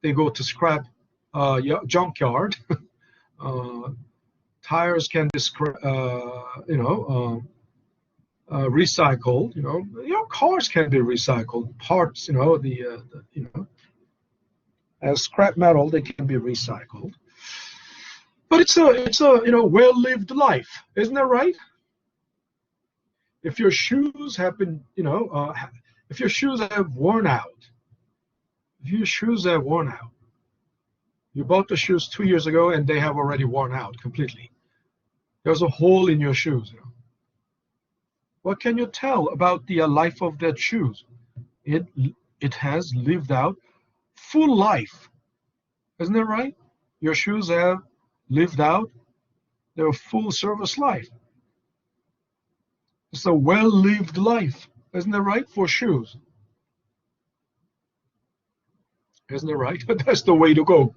They go to scrap junkyard. Tires can be recycled. Cars can be recycled. Parts, as scrap metal, they can be recycled. But it's a well-lived life, isn't that right? If your shoes have been, if your shoes have worn out, you bought the shoes 2 years ago and they have already worn out completely. There's a hole in your shoes. What can you tell about the life of that shoes? It has lived out full life, isn't that right? Your shoes have lived out their full service life. It's a well-lived life, isn't that right, for shoes? Isn't it right? That's the way to go.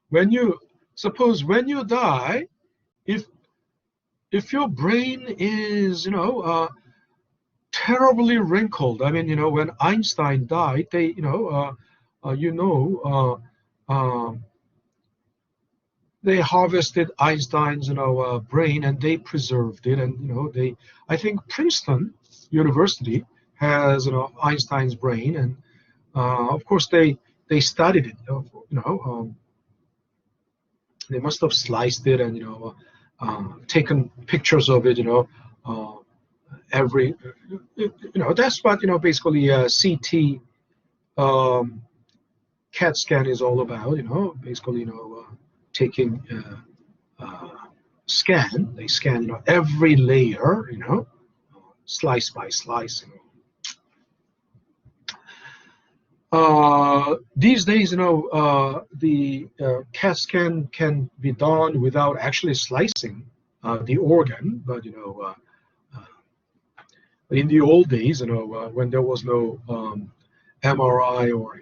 When you die, if your brain is terribly wrinkled, when Einstein died, they they harvested Einstein's brain and they preserved it, and I think Princeton University has, Einstein's brain, and of course they studied it. They must have sliced it and taken pictures of it. Every that's what basically CT CAT scan is all about. Basically taking scan. They scan every layer. Slice by slice. These days, the CAT scan can be done without actually slicing the organ, but in the old days, when there was no MRI or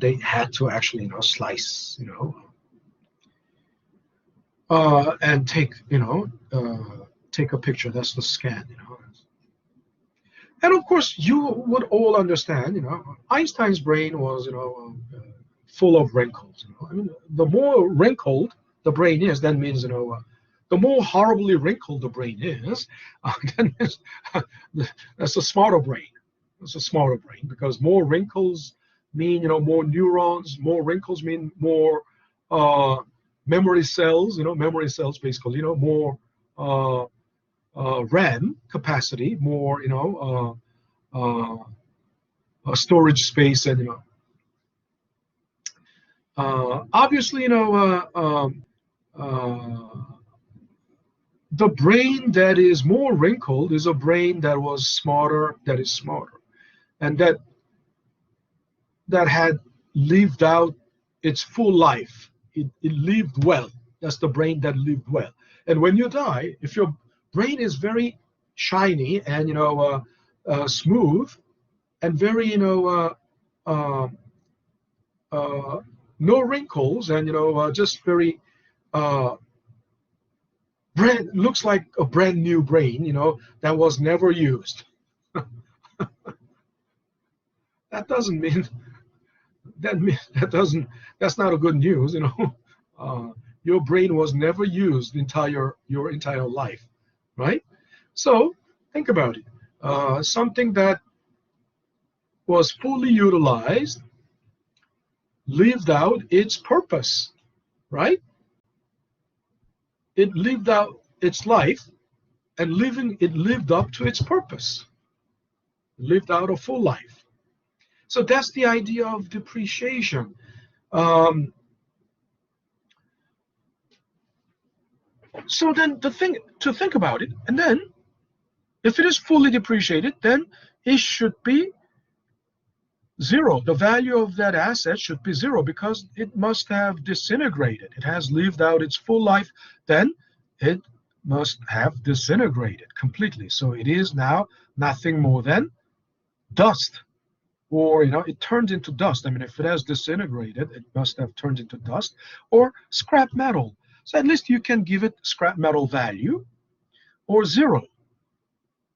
they had to actually slice, and take take a picture. That's the scan, And of course, you would all understand, Einstein's brain was, full of wrinkles. I mean, the more wrinkled the brain is, that means, the more horribly wrinkled the brain is, that means that's a smarter brain. It's a smarter brain because more wrinkles mean, more neurons. More wrinkles mean more memory cells. Memory cells basically, more. RAM capacity, more storage space, and obviously the brain that is more wrinkled is a brain that was smarter, that is smarter, and that had lived out its full life. It lived well. That's the brain that lived well. And when you die, if your brain is very shiny and smooth and very no wrinkles and just very looks like a brand new brain that was never used. That doesn't mean that's not a good news. Your brain was never used your entire life, right? So think about it. Something that was fully utilized lived out its purpose, right? It lived out its life, and it lived up to its purpose. Lived out a full life. So that's the idea of depreciation. So then the thing to think about it, and then if it is fully depreciated, then it should be zero. The value of that asset should be zero because it must have disintegrated. It has lived out its full life, then it must have disintegrated completely. So it is now nothing more than dust, or it turns into dust. I mean, if it has disintegrated, it must have turned into dust or scrap metal. So at least you can give it scrap metal value or zero,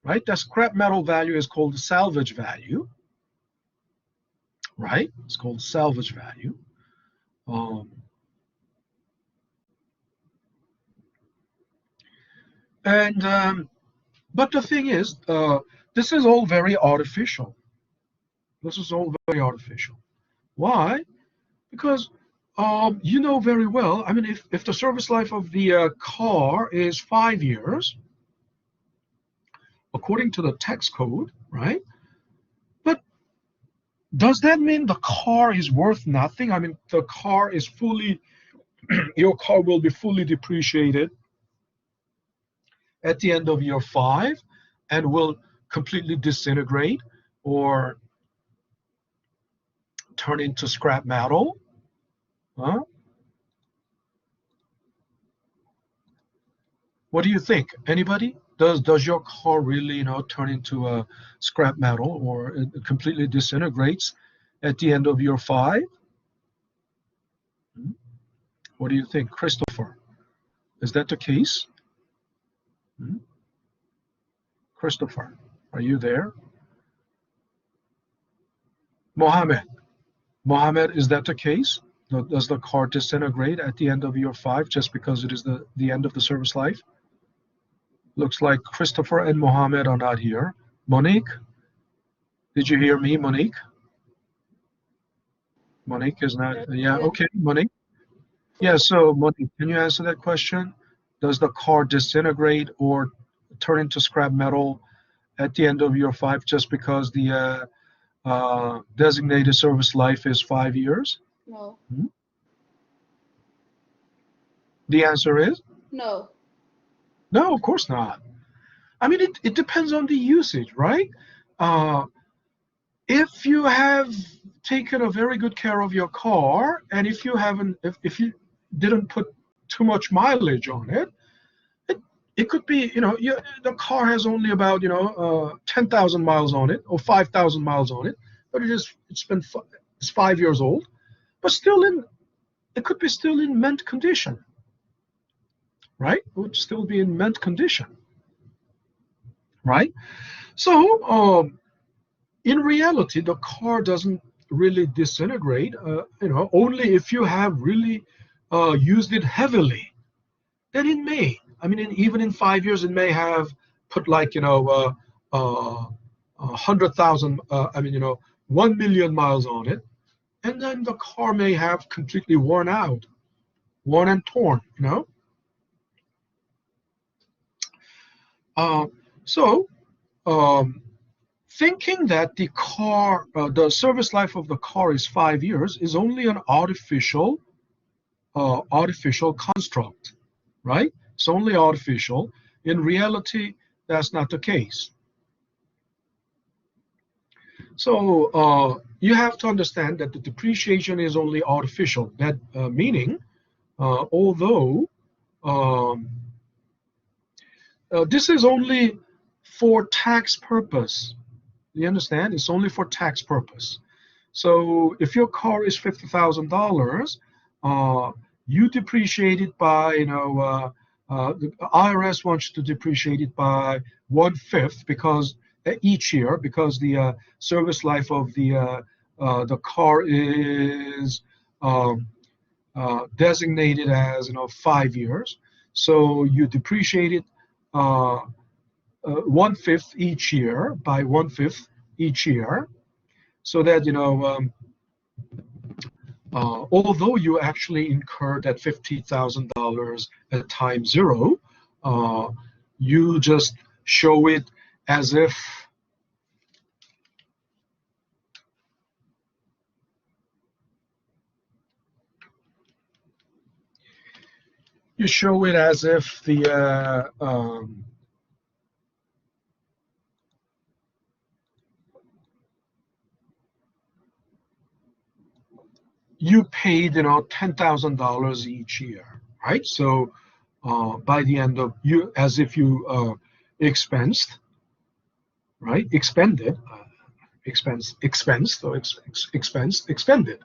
right? That scrap metal value is called salvage value, right? It's called salvage value. But the thing is, this is all very artificial. This is all very artificial. Why? Because you know very well, I mean, if the service life of the car is 5 years, according to the tax code, right? But does that mean the car is worth nothing? I mean, the car is fully, your car will be fully depreciated at the end of year 5 and will completely disintegrate or turn into scrap metal? Huh? What do you think? Anybody? Does your car really, turn into a scrap metal, or it completely disintegrates at the end of year 5? What do you think, Christopher? Is that the case? Christopher, are you there? Mohammed, is that the case? Does the car disintegrate at the end of year 5 just because it is the end of the service life? Looks like Christopher and Mohammed are not here. Monique, did you hear me, Monique? Monique is not, yeah, okay, Monique. Yeah, so Monique, can you answer that question? Does the car disintegrate or turn into scrap metal at the end of year 5 just because the designated service life is 5 years? No. Hmm? The answer is No. no, of course not. I mean, it depends on the usage, right? Uh, if you have taken a very good care of your car, and if you haven't, if you didn't put too much mileage on it, it, it could be, the car has only about, 10,000 miles on it or 5,000 miles on it, but it's 5 years old, but it could be still in mint condition, right? It would still be in mint condition, right? So, in reality, the car doesn't really disintegrate, only if you have really used it heavily. Then it may. I mean, even in 5 years, it may have put like, 100,000, 1 million miles on it. And then the car may have completely worn out, worn and torn, So, um, thinking that the service life of the car is 5 years is only an artificial construct, right? It's only artificial. In reality, that's not the case. So you have to understand that the depreciation is only artificial. That meaning, although um, this is only for tax purpose. You understand? It's only for tax purpose. So if your car is $50,000, you depreciate it by, the IRS wants you to depreciate it by 1/5 because each year, because the service life of the car is designated as 5 years. So you depreciate it 1/5 each year by 1/5 each year, so that although you actually incur that $50,000 at time zero, you just show it as if you paid $10,000 each year, right? So by the end of you, as if you expensed, right? Expended, expensed, or expended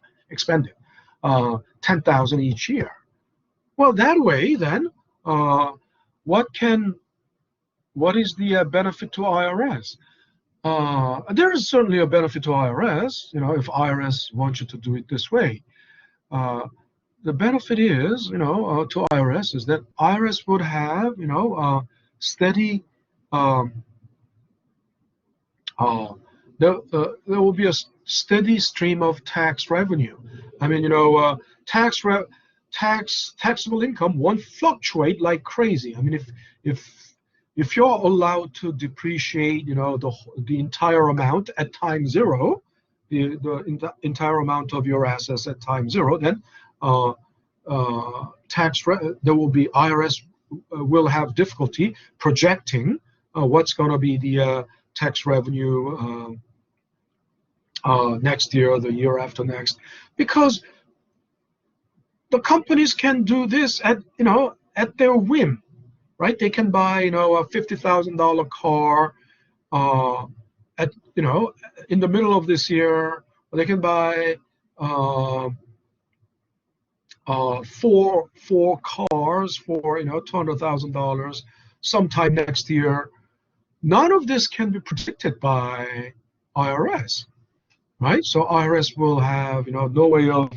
10,000 each year. Well, that way, then, what is the benefit to IRS? There is certainly a benefit to IRS, if IRS wants you to do it this way. The benefit is, to IRS is that IRS would have, steady, there will be a steady stream of tax revenue. I mean, taxable income won't fluctuate like crazy. I mean, if you're allowed to depreciate, the entire amount at time zero, the entire amount of your assets at time zero, then there will be IRS will have difficulty projecting what's going to be the tax revenue next year or the year after next, because the companies can do this at their whim, right? They can buy a $50,000 car at in the middle of this year. Or they can buy four cars for $200,000 sometime next year. None of this can be predicted by IRS, right? So IRS will have no way of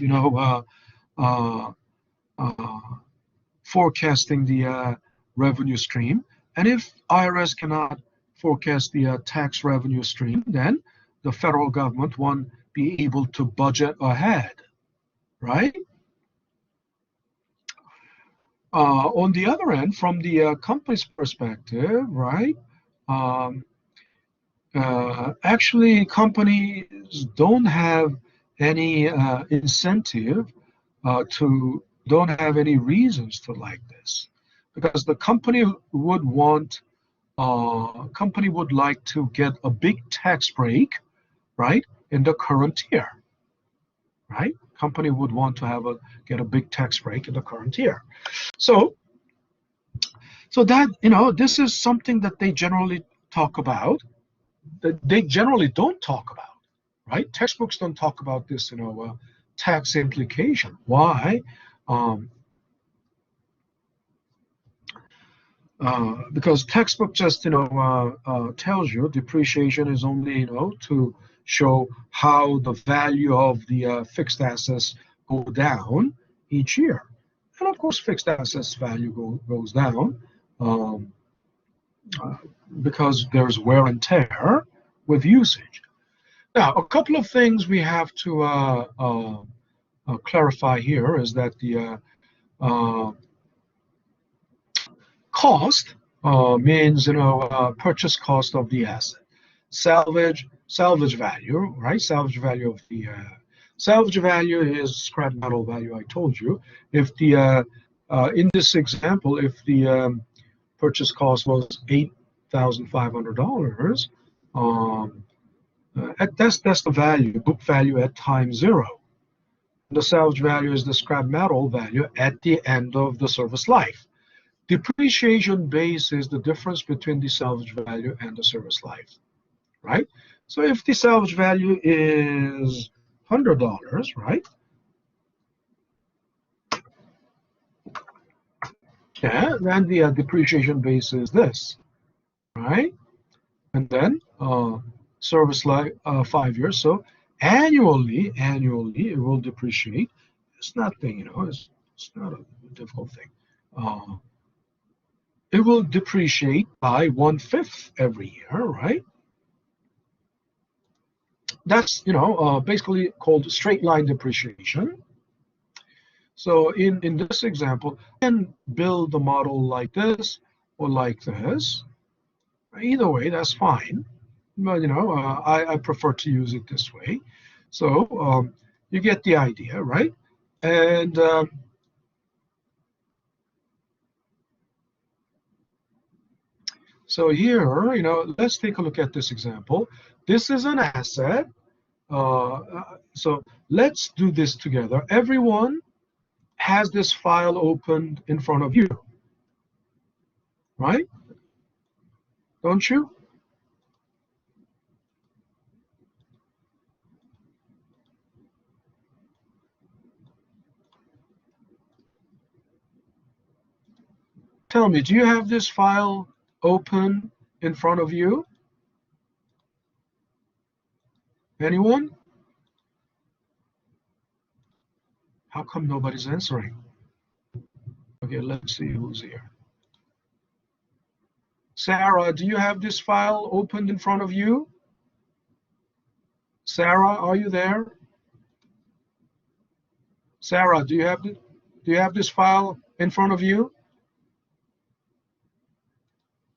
forecasting the revenue stream. And if IRS cannot forecast the tax revenue stream, then the federal government won't be able to budget ahead, right? On the other end, from the company's perspective, right? Um, Actually, companies don't have any incentive don't have any reasons to like this, because the company would like to get a big tax break, right, in the current year, right? Company would want to get a big tax break in the current year. So, that, this is something that they generally talk about, that they generally don't talk about, right? Textbooks don't talk about this, tax implication. Why? Um, because textbook just, tells you depreciation is only, to show how the value of the fixed assets go down each year. And of course, fixed assets value goes down um, uh, because there's wear and tear with usage. Now, a couple of things we have to clarify here is that the uh, cost means, purchase cost of the asset. Salvage value, right? Salvage value is scrap metal value. I told you. If the in this example, if the purchase cost was $8,500, that's the value, book value at time zero. The salvage value is the scrap metal value at the end of the service life. Depreciation base is the difference between the salvage value and the service life, right? So if the salvage value is $100, right? Yeah, then the depreciation base is this, right? And then service life 5 years. So annually, it will depreciate. It's nothing, it's not a difficult thing. It will depreciate by 1/5 every year, right? That's, basically called straight line depreciation. So in this example, you can build the model like this or like this. Either way, that's fine. But, I prefer to use it this way. So you get the idea, right? And so here, let's take a look at this example. This is an asset. So let's do this together. Everyone has this file opened in front of you, right? Don't you? Tell me, do you have this file open in front of you? Anyone? How come nobody's answering? Okay, let's see who's here. Sarah, do you have this file opened in front of you? Sarah, are you there? Sarah, do you have this file in front of you?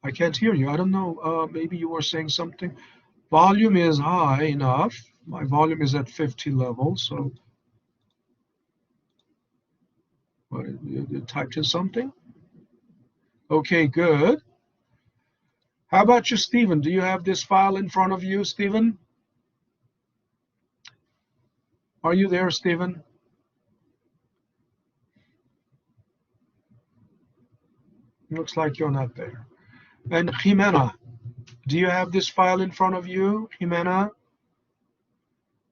I can't hear you. I don't know. Maybe you were saying something. Volume is high enough. My volume is at 50 level, so what, you typed in something? Okay, good. How about you, Stephen? Do you have this file in front of you, Stephen? Are you there, Stephen? Looks like you're not there. And Jimena, do you have this file in front of you, Jimena?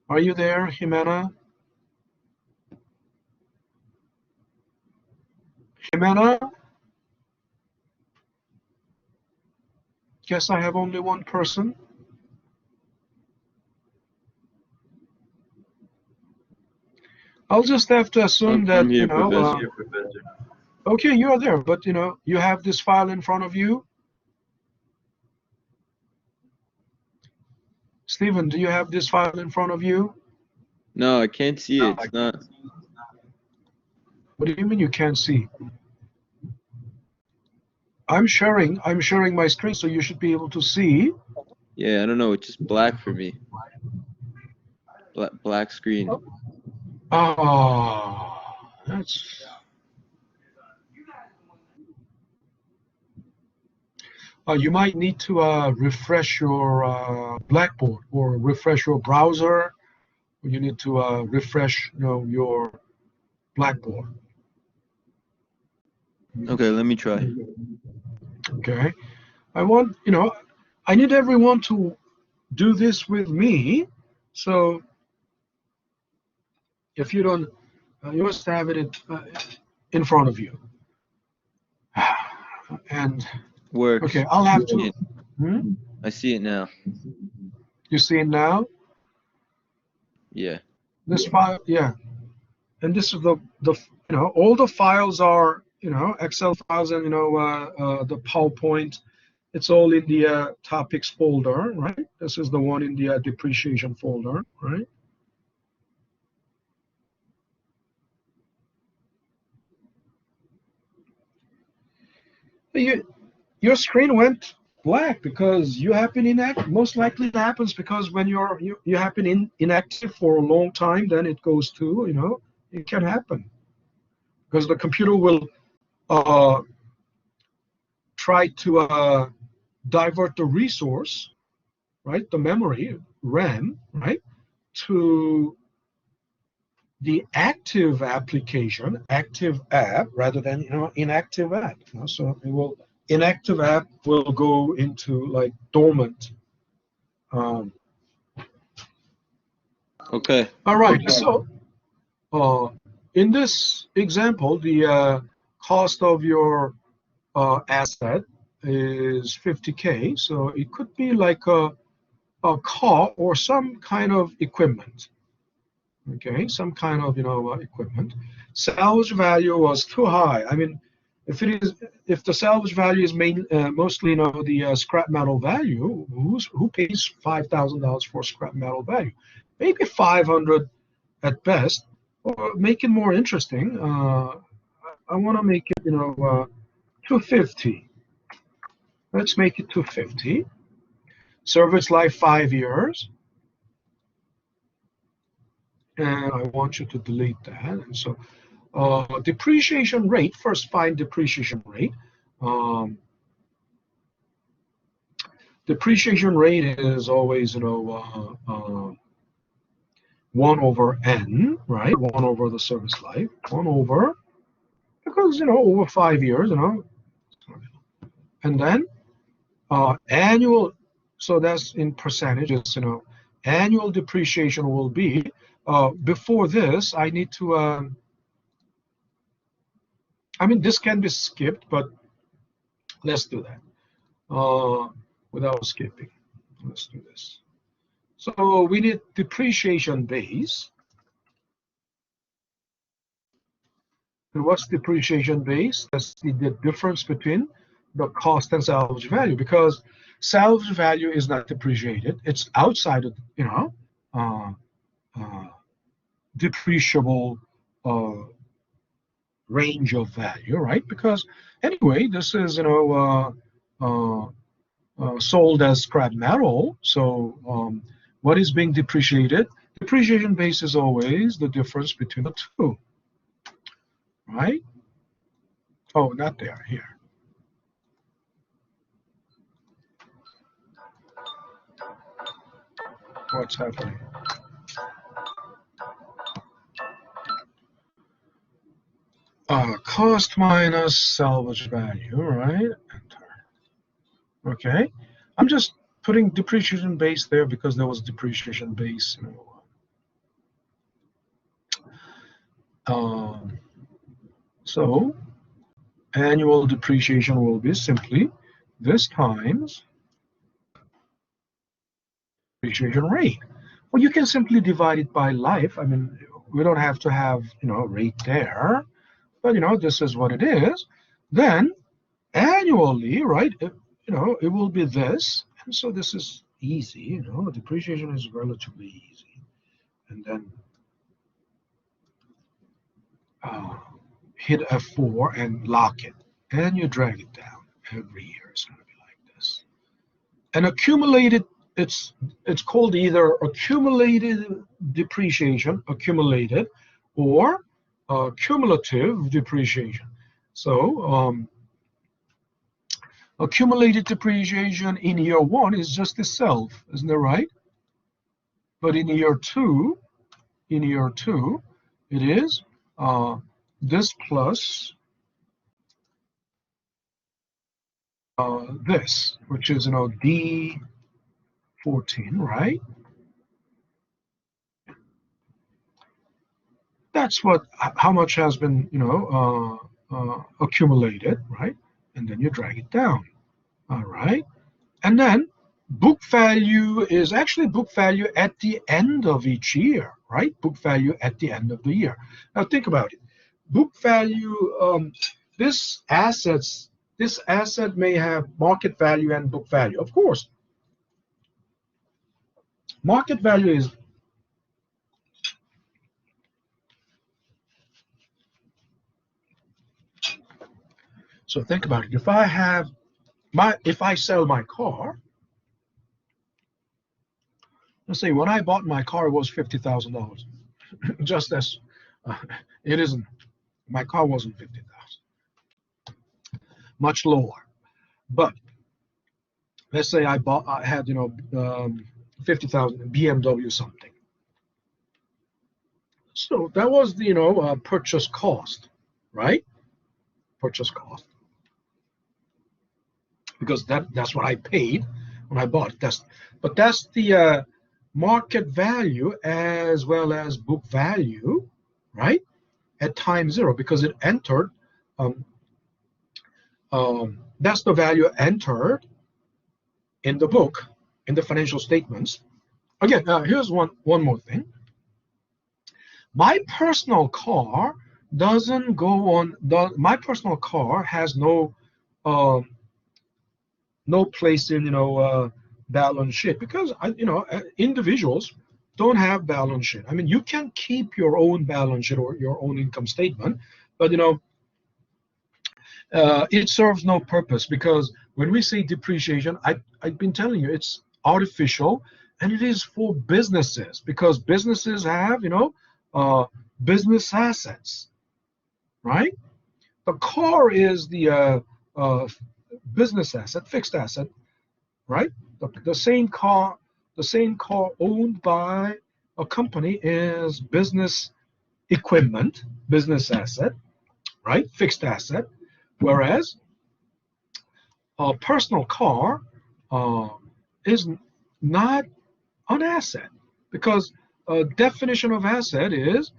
Are you there, Jimena? Jimena? Guess I have only one person. I'll just have to assume that, I'm here, Professor. okay, you are there, but, you have this file in front of you. Stephen, do you have this file in front of you? No, I can't see it. It's not. What do you mean you can't see? I'm sharing my screen, so you should be able to see. Yeah, I don't know. It's just black for me. Black screen. Oh, that's. You might need to refresh your Blackboard or refresh your browser. You need to refresh, your Blackboard. Okay, let me try. Okay. I need everyone to do this with me. So if you don't, you must have it in front of you. And Works. okay, I'll have to. I see it now. You see it now? Yeah. This file, yeah. And this is the all the files are Excel files and the PowerPoint. It's all in the topics folder, right? This is the one in the depreciation folder, right? Your screen went black because you have been inactive. Most likely it happens because when you have been inactive for a long time, then it goes to, it can happen because the computer will try to divert the resource, right, the memory, RAM, right, to the active application, active app, rather than inactive app. So inactive app will go into like dormant. Okay. All right. So in this example, the cost of your asset is 50K. So it could be like a car or some kind of equipment. Okay, some kind of equipment. Salvage value was too high. I mean, if the salvage value is mostly the scrap metal value, who pays $5,000 for scrap metal value? Maybe 500 at best. Or make it more interesting. I want to make it 250. Let's make it 250. Service life 5 years. And I want you to delete that. And so depreciation rate, first find depreciation rate. Depreciation rate is always, 1 over n, right? 1 over the service life, 1 over, because, over 5 years, And then annual, so that's in percentages, annual depreciation will be, before this, I need to, I mean, this can be skipped, but let's do that without skipping. Let's do this. So we need depreciation base. And what's depreciation base? That's the difference between the cost and salvage value, because salvage value is not depreciated. It's outside of, depreciable range of value, right? Because anyway, this is, sold as scrap metal. So what is being depreciated? Depreciation base is always the difference between the two, right? Oh, not there, here. What's happening? Cost minus salvage value, right? Enter. Okay. I'm just putting depreciation base there because there was depreciation base. So annual depreciation will be simply this times depreciation rate. Well, you can simply divide it by life. I mean, we don't have to have, rate there, but, this is what it is. Then annually, right, it will be this. And so this is easy, you know, depreciation is relatively easy. And then hit F4 and lock it. And you drag it down. Every year it's going to be like this. And accumulated, it's called either accumulated depreciation, accumulated, or cumulative depreciation. So accumulated depreciation in year one is just itself, isn't that right? But in year two, it is this plus this, which is, you know, D14, right? That's what, how much has been, you know, accumulated, right? And then you drag it down, all right? And then book value is actually book value at the end of each year, right? Book value at the end of the year. Now think about it. Book value, this asset may have market value and book value. Of course, market value is, so think about it. If I have if I sell my car, let's say when I bought my car, it was $50,000. Just as it isn't, my car wasn't 50,000, much lower. But let's say I had, you know, 50,000 BMW something. So that was the, you know, purchase cost, right? Purchase cost, because that's what I paid when I bought it. But that's the market value as well as book value, right? At time zero, because it entered. That's the value entered in the book, in the financial statements. Again, here's one more thing. My personal car doesn't go on. My personal car has no place in, you know, balance sheet, because individuals don't have balance sheet. I mean, you can keep your own balance sheet or your own income statement, but, you know, it serves no purpose, because when we say depreciation, I've been telling you, it's artificial, and it is for businesses, because businesses have, you know, business assets, right? The car is the business asset, fixed asset, right? The same car owned by a company is business equipment, business asset, right? Fixed asset. Whereas a personal car is not an asset, because a definition of asset is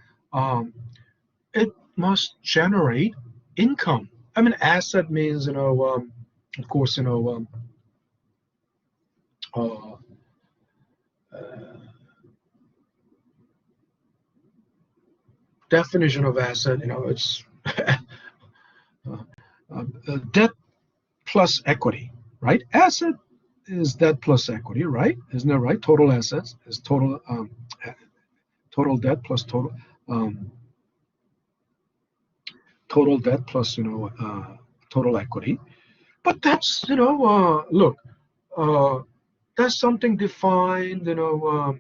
it must generate income. I mean, asset means, you know, of course, you know, uh, definition of asset, you know, it's debt plus equity, right? Asset is debt plus equity, right? Isn't that right? Total assets is total debt plus um, total debt plus, you know, total equity. But that's, you know, look, uh, that's something defined, you know,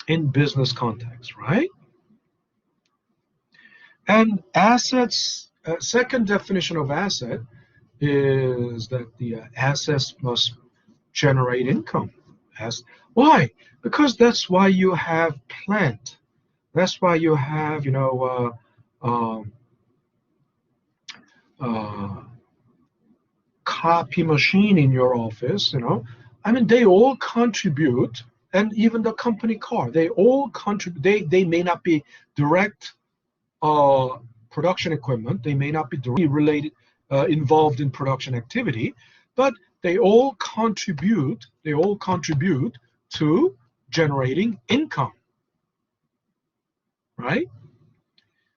in business context, right? And assets, second definition of asset is that the assets must generate income. As why? Because that's why you have plant. That's why you have, you know, uh, copy machine in your office. You know, I mean, they all contribute, and even the company car, they all contribute. They may not be direct production equipment. They may not be directly related, involved in production activity, but they all contribute. They all contribute to generating income, right?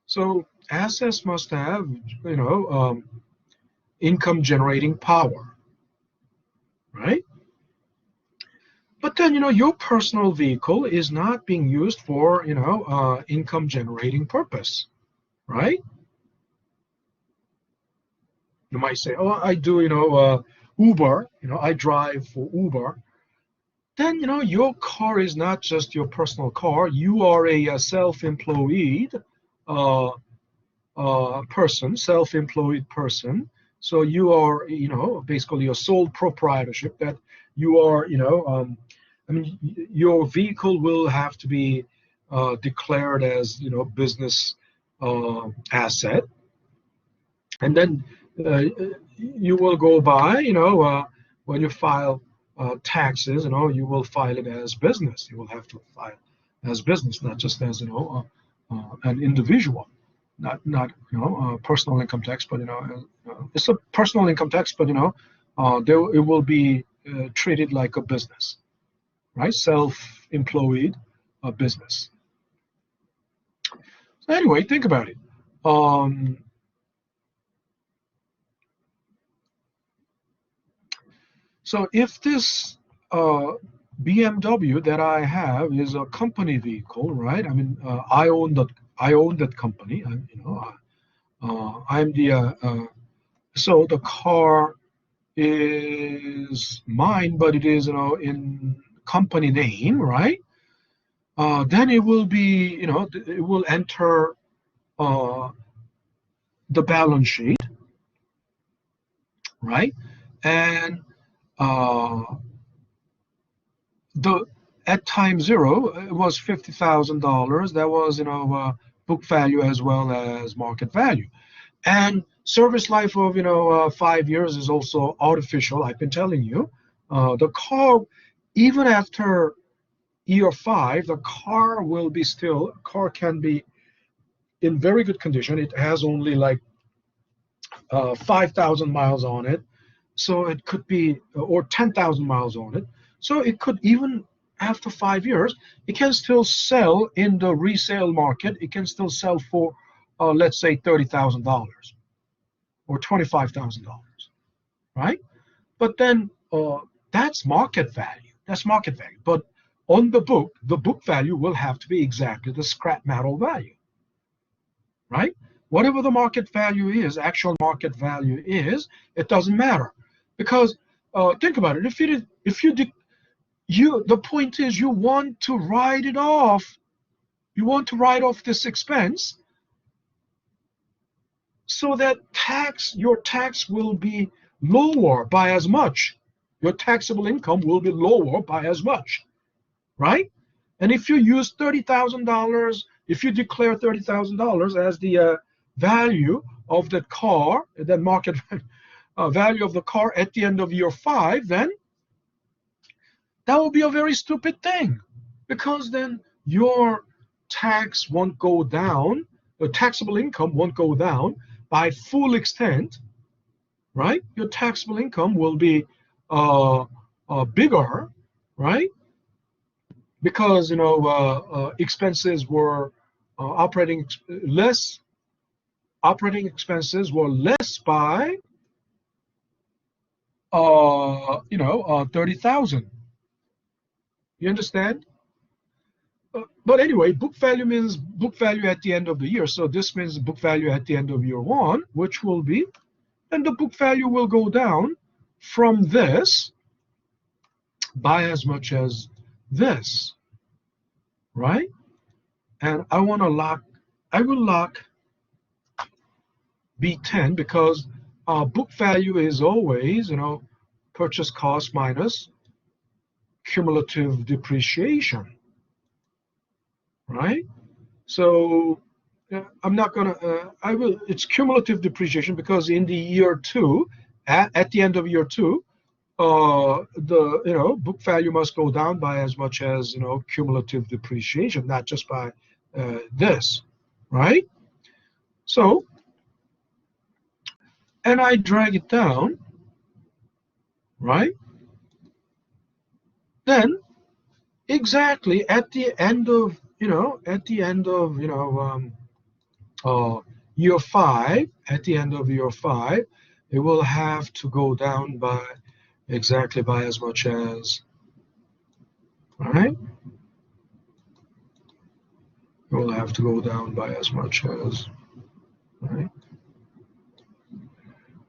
So assets must have, you know, income generating power, right? But then, your personal vehicle is not being used for, income generating purpose, right? You might say, oh, I do, Uber, I drive for Uber. Then, your car is not just your personal car. You are a self-employed uh, self-employed person. So you are, basically a sole proprietorship that you are, I mean, your vehicle will have to be declared as, business asset. And then you will go by, when you file taxes, you will file it as business. You will have to file as business, not just as, an individual, not personal income tax, but it's a personal income tax, but it will be treated like a business, right? Self-employed business. So anyway, think about it. So if this BMW that I have is a company vehicle, right? I mean, I own that company. I'm the so the car is mine, but it is in company name, right? Then it will be it will enter the balance sheet, right? And uh, the at time zero it was $50,000. That was book value as well as market value, and service life of 5 years is also artificial. I've been telling you, the car, even after year five, the car can be in very good condition. It has only like 5,000 miles on it, so it could be, or 10,000 miles on it. So it could, even after 5 years, it can still sell in the resale market. It can still sell for, let's say, $30,000 or $25,000, right? But then that's market value. That's market value. But on the book value will have to be exactly the scrap metal value, right? Whatever the market value is, actual market value is, it doesn't matter, because think about it. The point is, you want to write it off. You want to write off this expense so that your tax will be lower by as much. Your taxable income will be lower by as much, right? And if you use $30,000, if you declare $30,000 as the value of that car, that market value of the car at the end of year five, then that will be a very stupid thing, because then your tax won't go down, the taxable income won't go down by full extent, right? Your taxable income will be bigger, right? Because expenses were operating less. Operating expenses were less by 30,000. You understand? But anyway, book value means book value at the end of the year. So this means book value at the end of year one, which will be, and the book value will go down from this by as much as this, right? And I will lock B10, because book value is always, purchase cost minus cumulative depreciation, right? So I'm not gonna. It's cumulative depreciation, because in the year two, at the end of year two, the book value must go down by as much as cumulative depreciation, not just by this, right? So, and I drag it down, right? Then exactly at the end of year five, at the end of year five, it will have to go down by exactly by as much as right? We'll have to go down by as much as, right?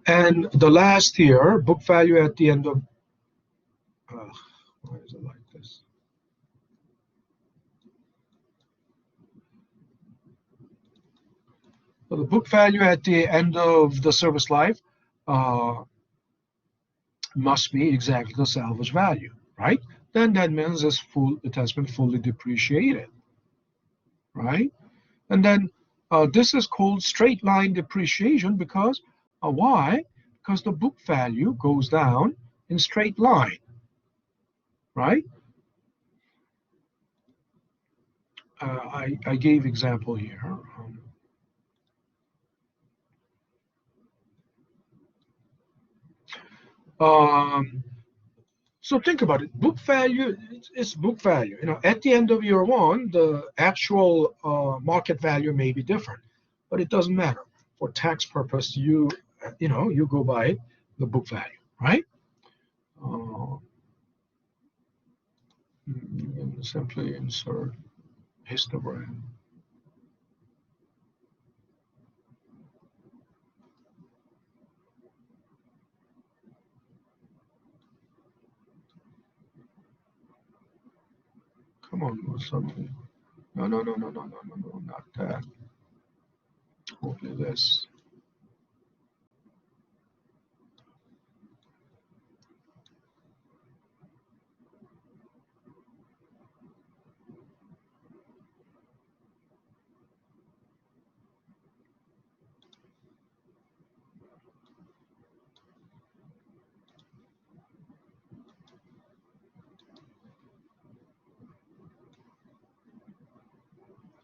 And the last year, book value at the end of, why is it like this? So the book value at the end of the service life uh, must be exactly the salvage value, right? Then that means it has been fully depreciated, right? And then this is called straight line depreciation because why? Because the book value goes down in straight line, right? I gave example here. Um, so think about it. Book value is book value. At the end of year one, the actual market value may be different, but it doesn't matter. For tax purpose, you go by the book value, right? Uh, simply insert histogram. Come on, something. No, no, no, no, no, no, no, no, not that. Only this.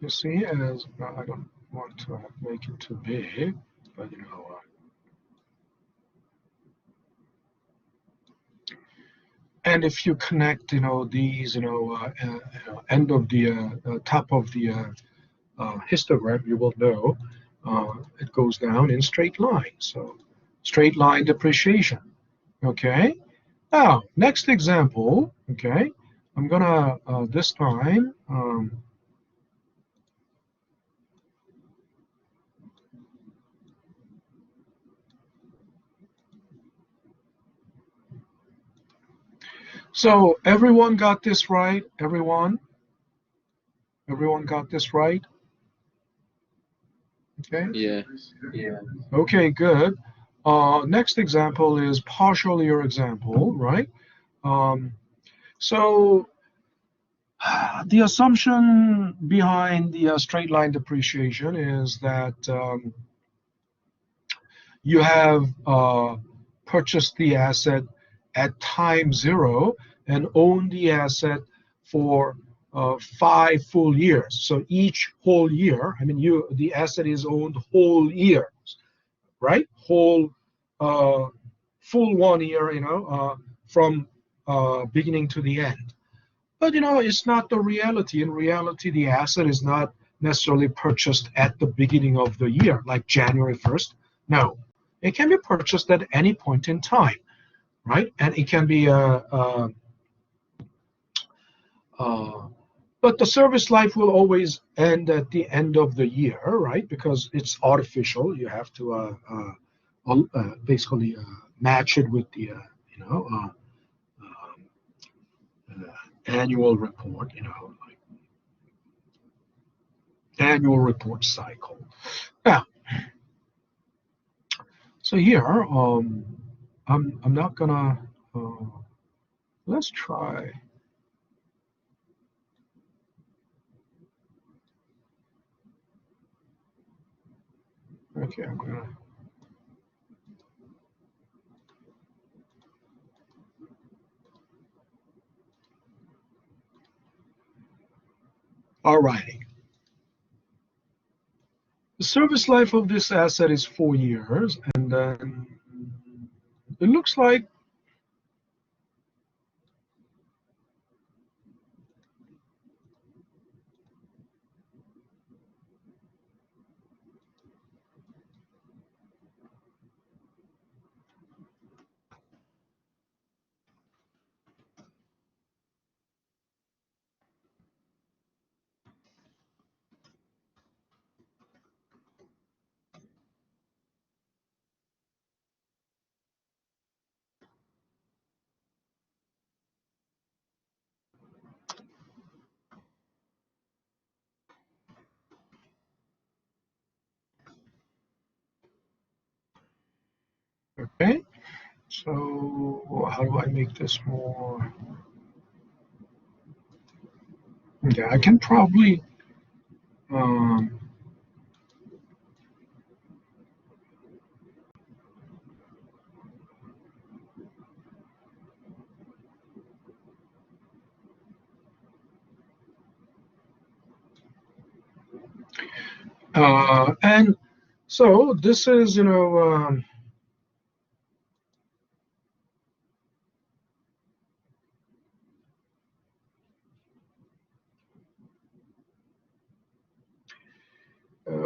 You see, as I don't want to make it too big, but and if you connect, these, end of the top of the histogram, you will know it goes down in straight line. So straight line depreciation. Okay. Now, next example. Okay. I'm gonna this time. So everyone got this right? Everyone got this right? Okay. Yeah. Okay, good. Next example is partial year example, right? Um, so the assumption behind the straight line depreciation is that you have purchased the asset at time zero and own the asset for 5 full years. So each whole year, I mean, the asset is owned whole year, right? Whole full 1 year, from beginning to the end. But it's not the reality. In reality, the asset is not necessarily purchased at the beginning of the year, like January 1st. No, it can be purchased at any point in time, right? And it can be uh, but the service life will always end at the end of the year, right? Because it's artificial. You have to basically match it with the um, annual report, like annual report cycle. Now, so here, I'm not gonna. Let's try. Okay, I'm gonna. All righty. The service life of this asset is 4 years, and then it looks like Okay, so how do I make this more? Okay, I can probably um, and so this is,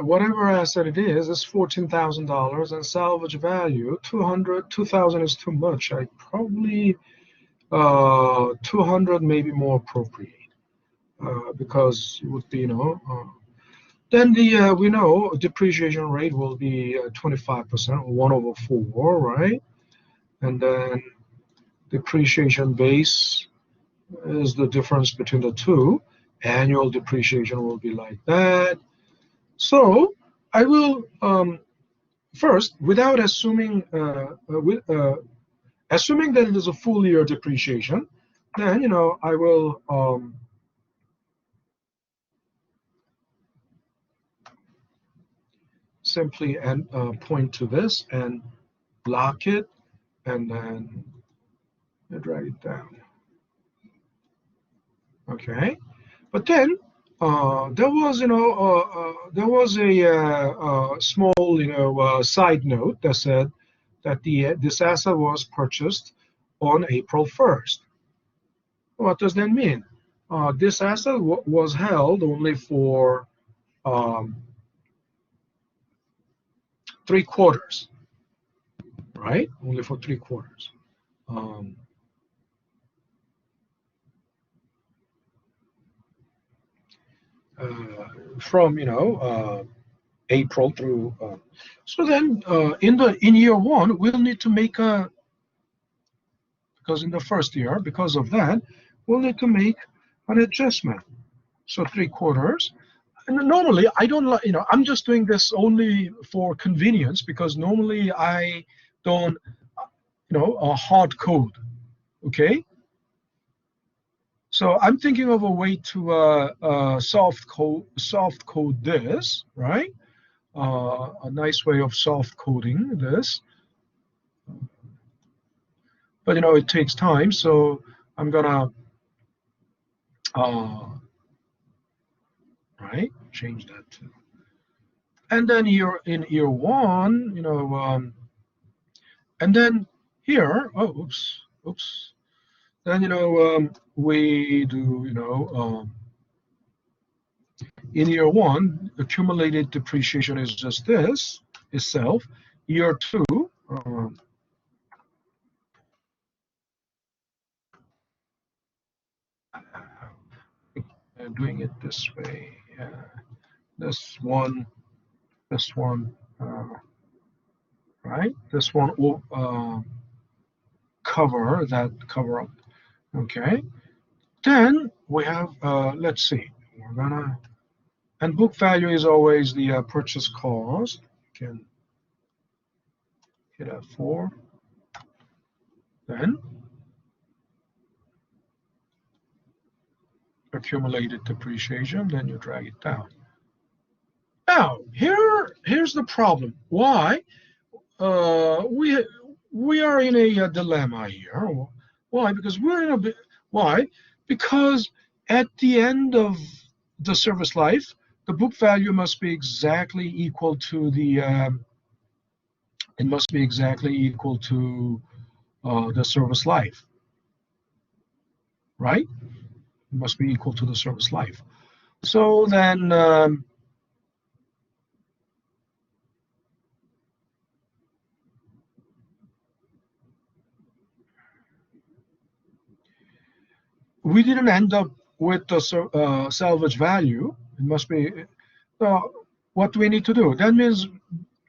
whatever asset it is $14,000, and salvage value 200. 2,000 is too much. I probably 200 may be more appropriate, because it would be, then we know depreciation rate will be 25%, or 1/4, right? And then depreciation base is the difference between the two. Annual depreciation will be like that. So I will first, without assuming assuming that it is a full year depreciation, then I will simply point to this and block it, and then drag it down. Okay, but then there was, there was a small, side note that said that this asset was purchased on April 1st. What does that mean? This asset was held only for 3/4, right? Only for 3/4. From April through. So then in year one we'll need to make because in the first year, because of that, we'll need to make an adjustment. So 3/4. And normally I don't like, I'm just doing this only for convenience, because normally I don't, hard code. Okay. So I'm thinking of a way to soft code this, right? A nice way of soft coding this. But it takes time, so I'm gonna right, change that to. And then here in year one, and then here, oh, oops. Then we do, in year one, accumulated depreciation is just this itself. Year two, doing it this way, this one, right? This one will cover up. Okay. Then we have, let's see, we're gonna, and book value is always the purchase cost. You can hit F4. Then accumulated depreciation, then you drag it down. Now, here's the problem. Why? We are in a dilemma here. Why? Because we're in a bit. Why? Because at the end of the service life, the book value must be exactly equal to the. It must be exactly equal to the service life, right? It must be equal to the service life. So then. We didn't end up with the salvage value. It must be. What do we need to do? That means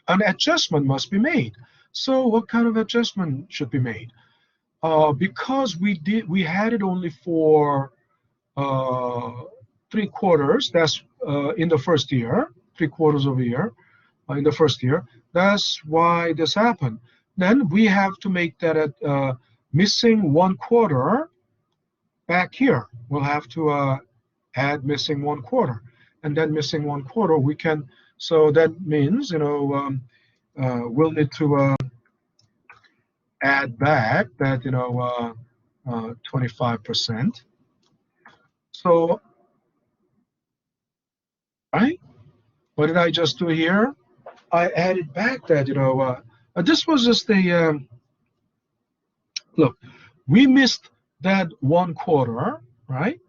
an adjustment must be made. So what kind of adjustment should be made? Because we had it only for 3/4. That's in the first year, 3/4 of a year in the first year. That's why this happened. then we have to make that at missing 1/4 back here. We'll have to add missing 1/4, and then missing 1/4 we can. So that means we'll need to add back that 25%. So right, what did I just do here? I added back that this was just a look. We missed that 1/4, right?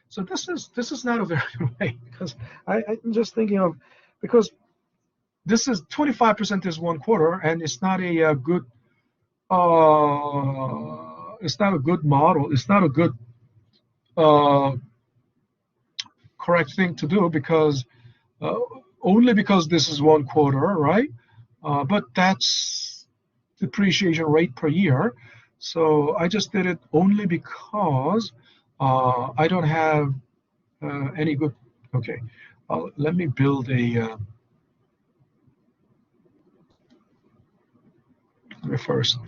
So this is not a very good way because I'm just thinking of because this is 25% is 1/4 and it's not a good it's not a good model. It's not a good uh, correct thing to do because uh, only because this is 1/4, right? But that's depreciation rate per year. So I just did it only because I don't have any good. Okay, let me build a. Let me first.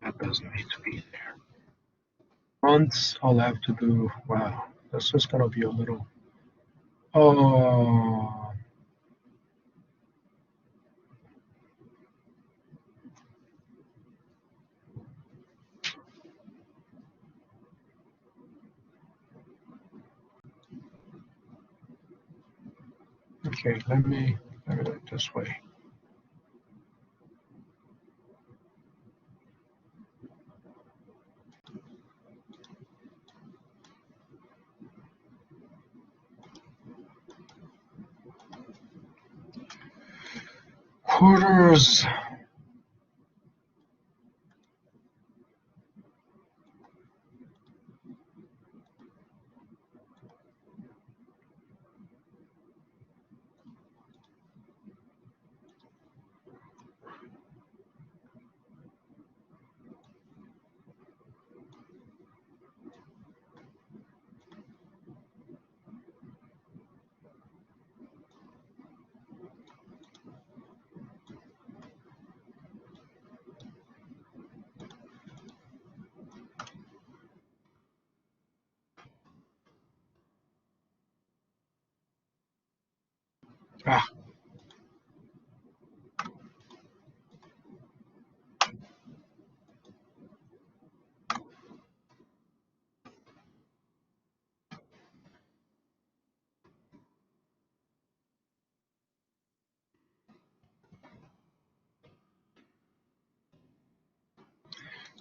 That doesn't need to be there. Months, I'll have to do. Wow, that's just gonna be a little. Oh. Okay, let me do it this way. Quarters. Ah,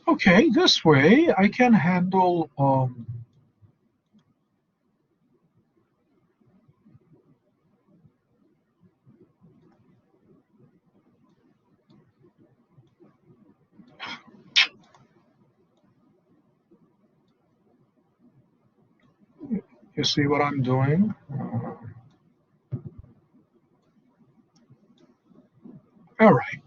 okay, this way I can handle. You see what I'm doing? All right.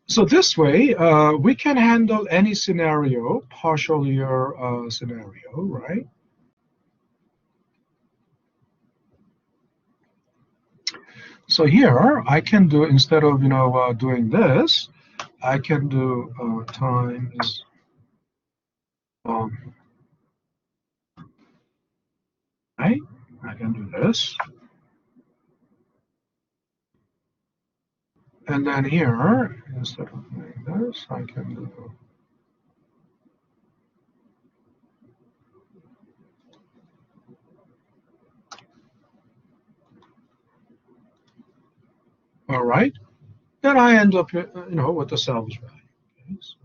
So this way, we can handle any scenario, partial year scenario, right? So here I can do, instead of doing this, I can do times right. I can do this, and then here instead of doing this, I can do. All right. Then I end up, with the salvage value. Okay, so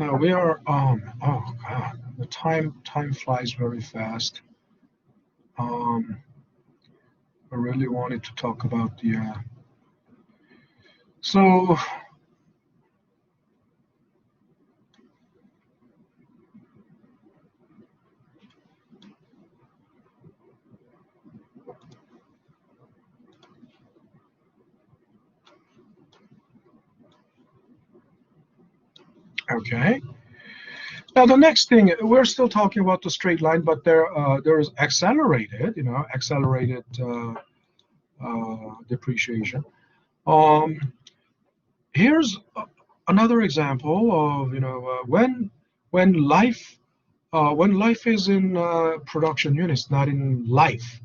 Now we are oh God, the time flies very fast. I really wanted to talk about the so okay. Now the next thing, we're still talking about the straight line, but there is accelerated, accelerated depreciation. Um, Here's another example of when life is in production units, not in life.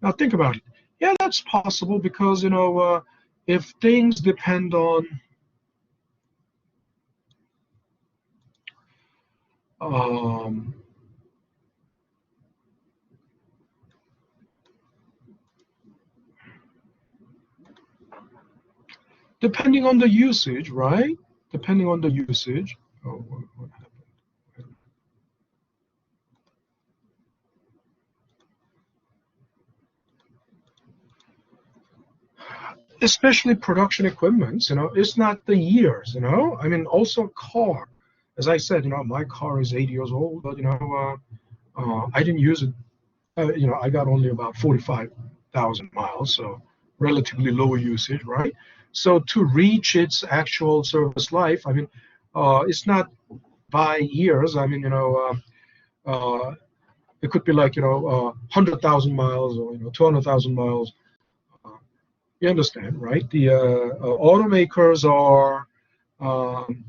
Now think about it. Yeah, that's possible because if things depend on um, depending on the usage, right? Depending on the usage. Oh, what happened? Especially production equipments, it's not the years, I mean, also car. As I said, my car is 8 years old, but I didn't use it. I got only about 45,000 miles, so relatively low usage, right? So to reach its actual service life, I mean, it's not by years. I mean, it could be like 100,000 miles or 200,000 miles. Uh, you understand, right? The automakers are um,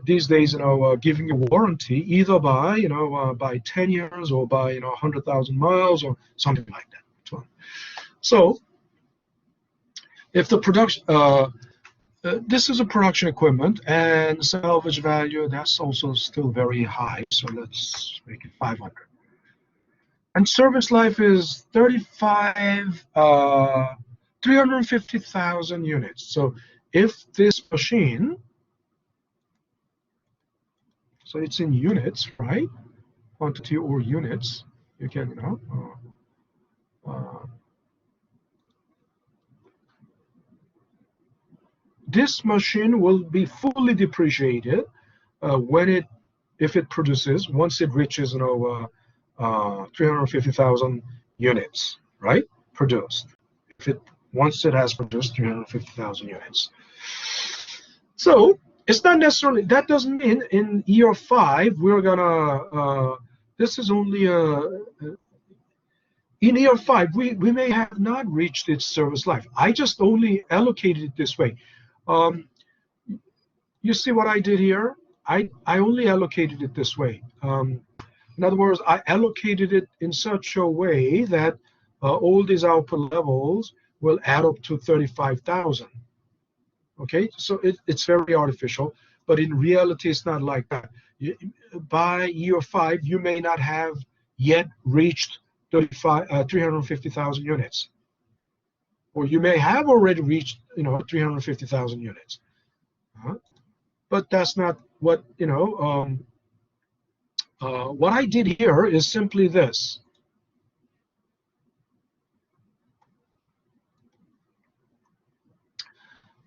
these days, giving a warranty either by 10 years or by 100,000 miles or something like that. So if the production, this is a production equipment and salvage value, that's also still very high. So let's make it 500. And service life is 350,000 units. So if this machine, so it's in units, right? Quantity or units, you can, this machine will be fully depreciated if it produces, once it reaches 350,000 units, right? Produced. If it Once it has produced 350,000 units. So it's not necessarily, that doesn't mean in year 5 we're gonna this is only in year 5 we may have not reached its service life. I just only allocated it this way. um, you see what I did here? I only allocated it this way. In other words, I allocated it in such a way that all these output levels will add up to 35,000. Okay, so it's very artificial, but in reality, it's not like that. By year 5, you may not have yet reached 350,000 units, or you may have already reached 350,000 units. But that's not what what I did here is simply this.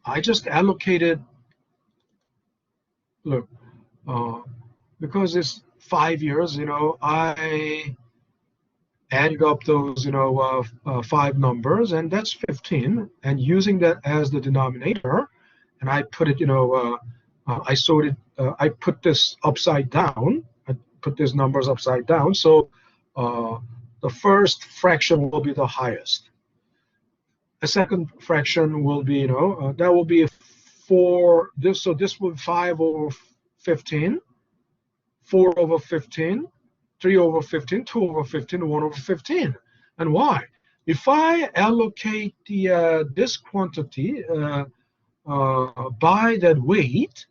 I just allocated, look, because it's 5 years, I added up those, 5 numbers, and that's 15. And using that as the denominator, and I put it, I sort it, I put this upside down. I put these numbers upside down. So the first fraction will be the highest. The second fraction will be, that will be 4. So this will be 5 over 15, 4 over 15, 3 over 15, 2 over 15, 1 over 15. And why? If I allocate this quantity by that weight,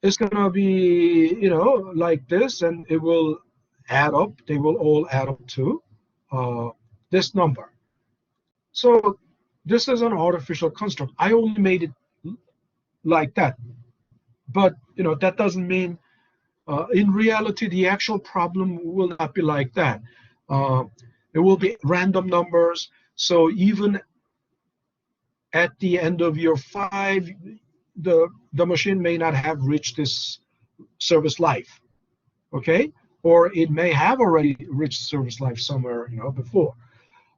it's going to be, like this, and it will add up. They will all add up to this number. So this is an artificial construct. I only made it like that. But, that doesn't mean In reality, the actual problem will not be like that. It will be random numbers. So even at the end of year 5, the machine may not have reached this service life, okay? Or it may have already reached service life somewhere, before.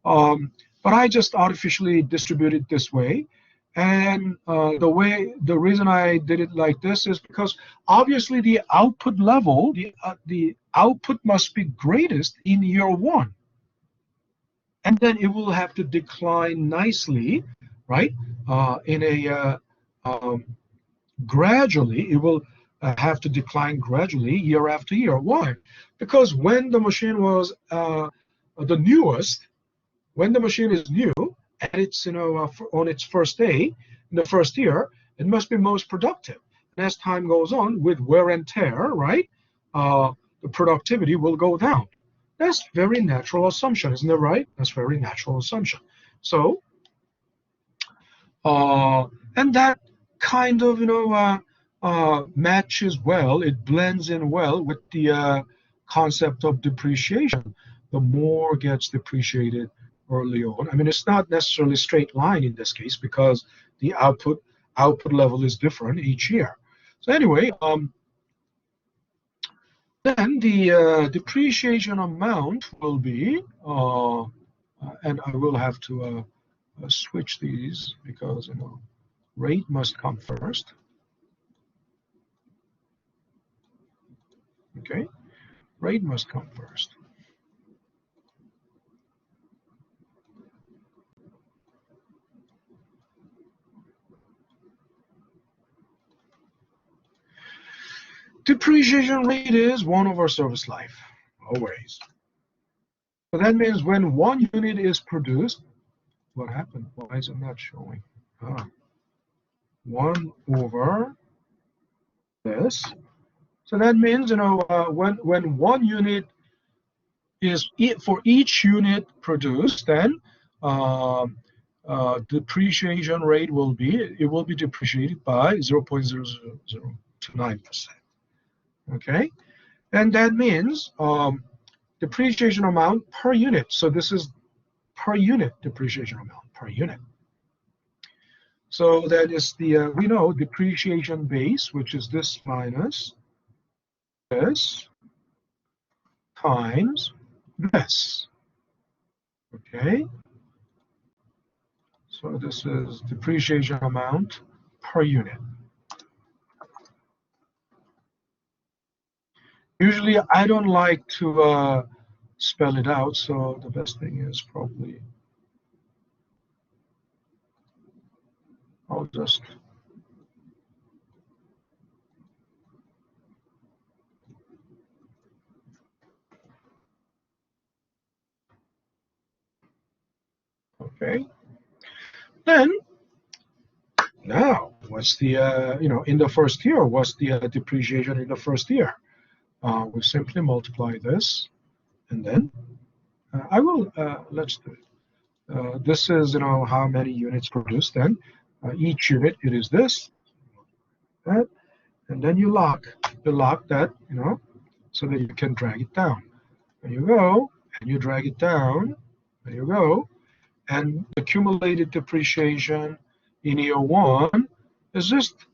But I just artificially distribute it this way. And the reason I did it like this is because obviously the output level, the output must be greatest in year 1. And then it will have to decline nicely, right? In a gradually, it will have to decline gradually year after year. Why? Because when the machine was the newest, when the machine is new and it's on its first day in the first year, it must be most productive. And as time goes on, with wear and tear, right, the productivity will go down. That's very natural assumption, isn't it right? That's very natural assumption. So, and that kind of matches well. It blends in well with the concept of depreciation. The more gets depreciated early on. I mean, it's not necessarily straight line in this case because the output level is different each year. So anyway, then the depreciation amount will be, and I will have to switch these because rate must come first. Okay, rate must come first. Depreciation rate is 1/service life, always. So that means when 1 unit is produced, what happened? Why is it not showing? 1 over this. So that means, when 1 unit is for each unit produced, then depreciation rate will be depreciated by 0.0029%. Okay, and that means depreciation amount per unit. So this is per unit depreciation amount per unit. So that is the we know depreciation base, which is this minus this times this. Okay. So this is depreciation amount per unit. Usually I don't like to spell it out, so the best thing is probably I'll just okay. Then now what's the in the first year, what's the depreciation in the first year? We simply multiply this, and then I will let's do it. This is how many units produced. Then each unit it is this, that, and then you lock that so that you can drag it down. There you go, and you drag it down. There you go, and accumulated depreciation in year 1 is just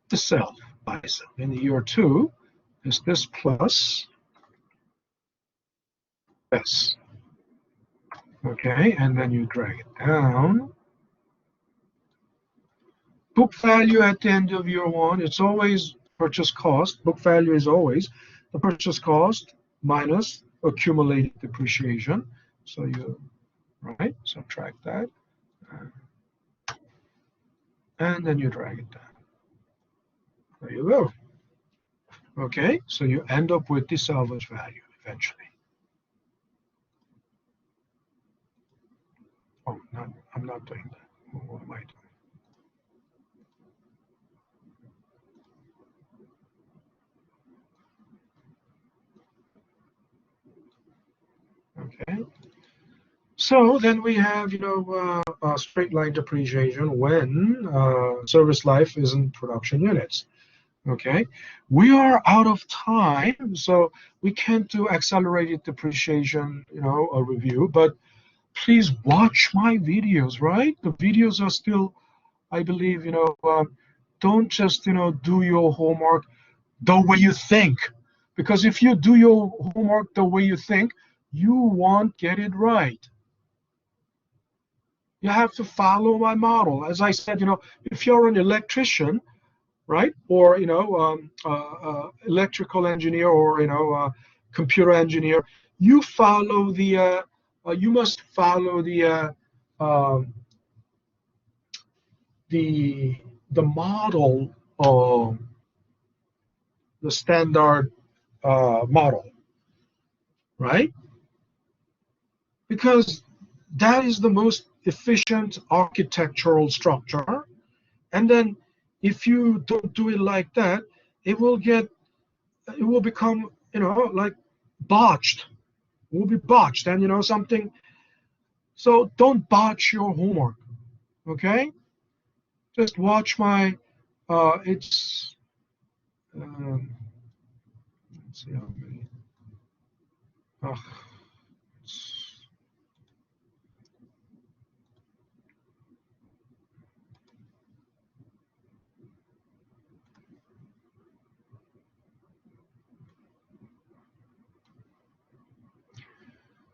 the self by itself. In year 2 is this plus this. Okay, and then you drag it down. Book value at the end of year 1, it's always purchase cost. Book value is always the purchase cost minus accumulated depreciation. So you, right, subtract that. And then you drag it down. There you go. Okay, so you end up with the salvage value eventually. Oh, no, I'm not doing that. What am I doing? Okay. So then we have, straight line depreciation when service life is in production units. Okay, we are out of time, so we can't do accelerated depreciation, a review, but please watch my videos, right? The videos are still, I believe, don't just, do your homework the way you think. Because if you do your homework the way you think, you won't get it right. You have to follow my model. As I said, if you're an electrician, right, or electrical engineer, or computer engineer, you follow you must follow um, the the model, the standard model, right? Because that is the most efficient architectural structure. And then if you don't do it like that, it will become, like botched. It will be botched, and something. So don't botch your homework, okay? Just watch my. It's. Let's see how many. Uh,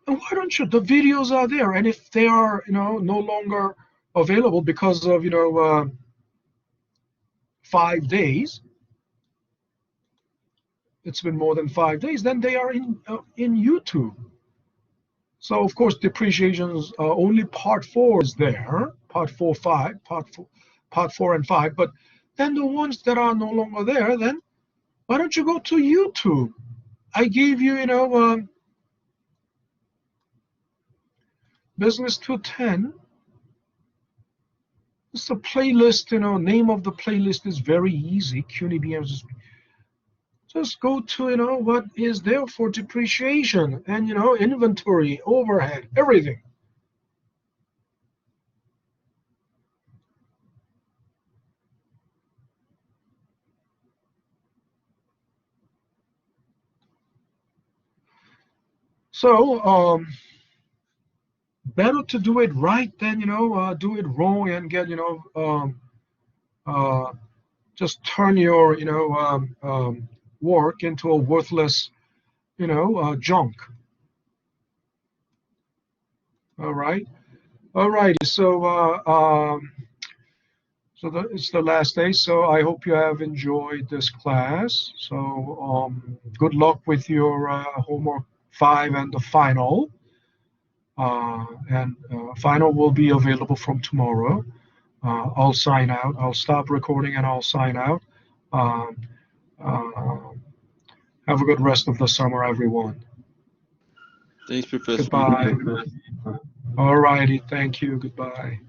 and why don't you? The videos are there, and if they are, no longer available because of, 5 days, it's been more than 5 days, then they are in YouTube. So of course, depreciation's only part 4 is there, part 4, 5, part 4 and 5. But then the ones that are no longer there, then why don't you go to YouTube? I gave you, Business 210. It's a playlist, name of the playlist is very easy. CUNY BMs. Just go to, what is there for depreciation and, inventory, overhead, everything. So, better to do it right than, do it wrong and get, just turn your, work into a worthless, junk. All right. All righty. So it's the last day. So I hope you have enjoyed this class. So good luck with your homework 5 and the final. And final will be available from tomorrow. I'll sign out. I'll stop recording and I'll sign out. Um, uh, have a good rest of the summer, everyone. Thanks, Professor. Goodbye. All righty. Thank you. Goodbye.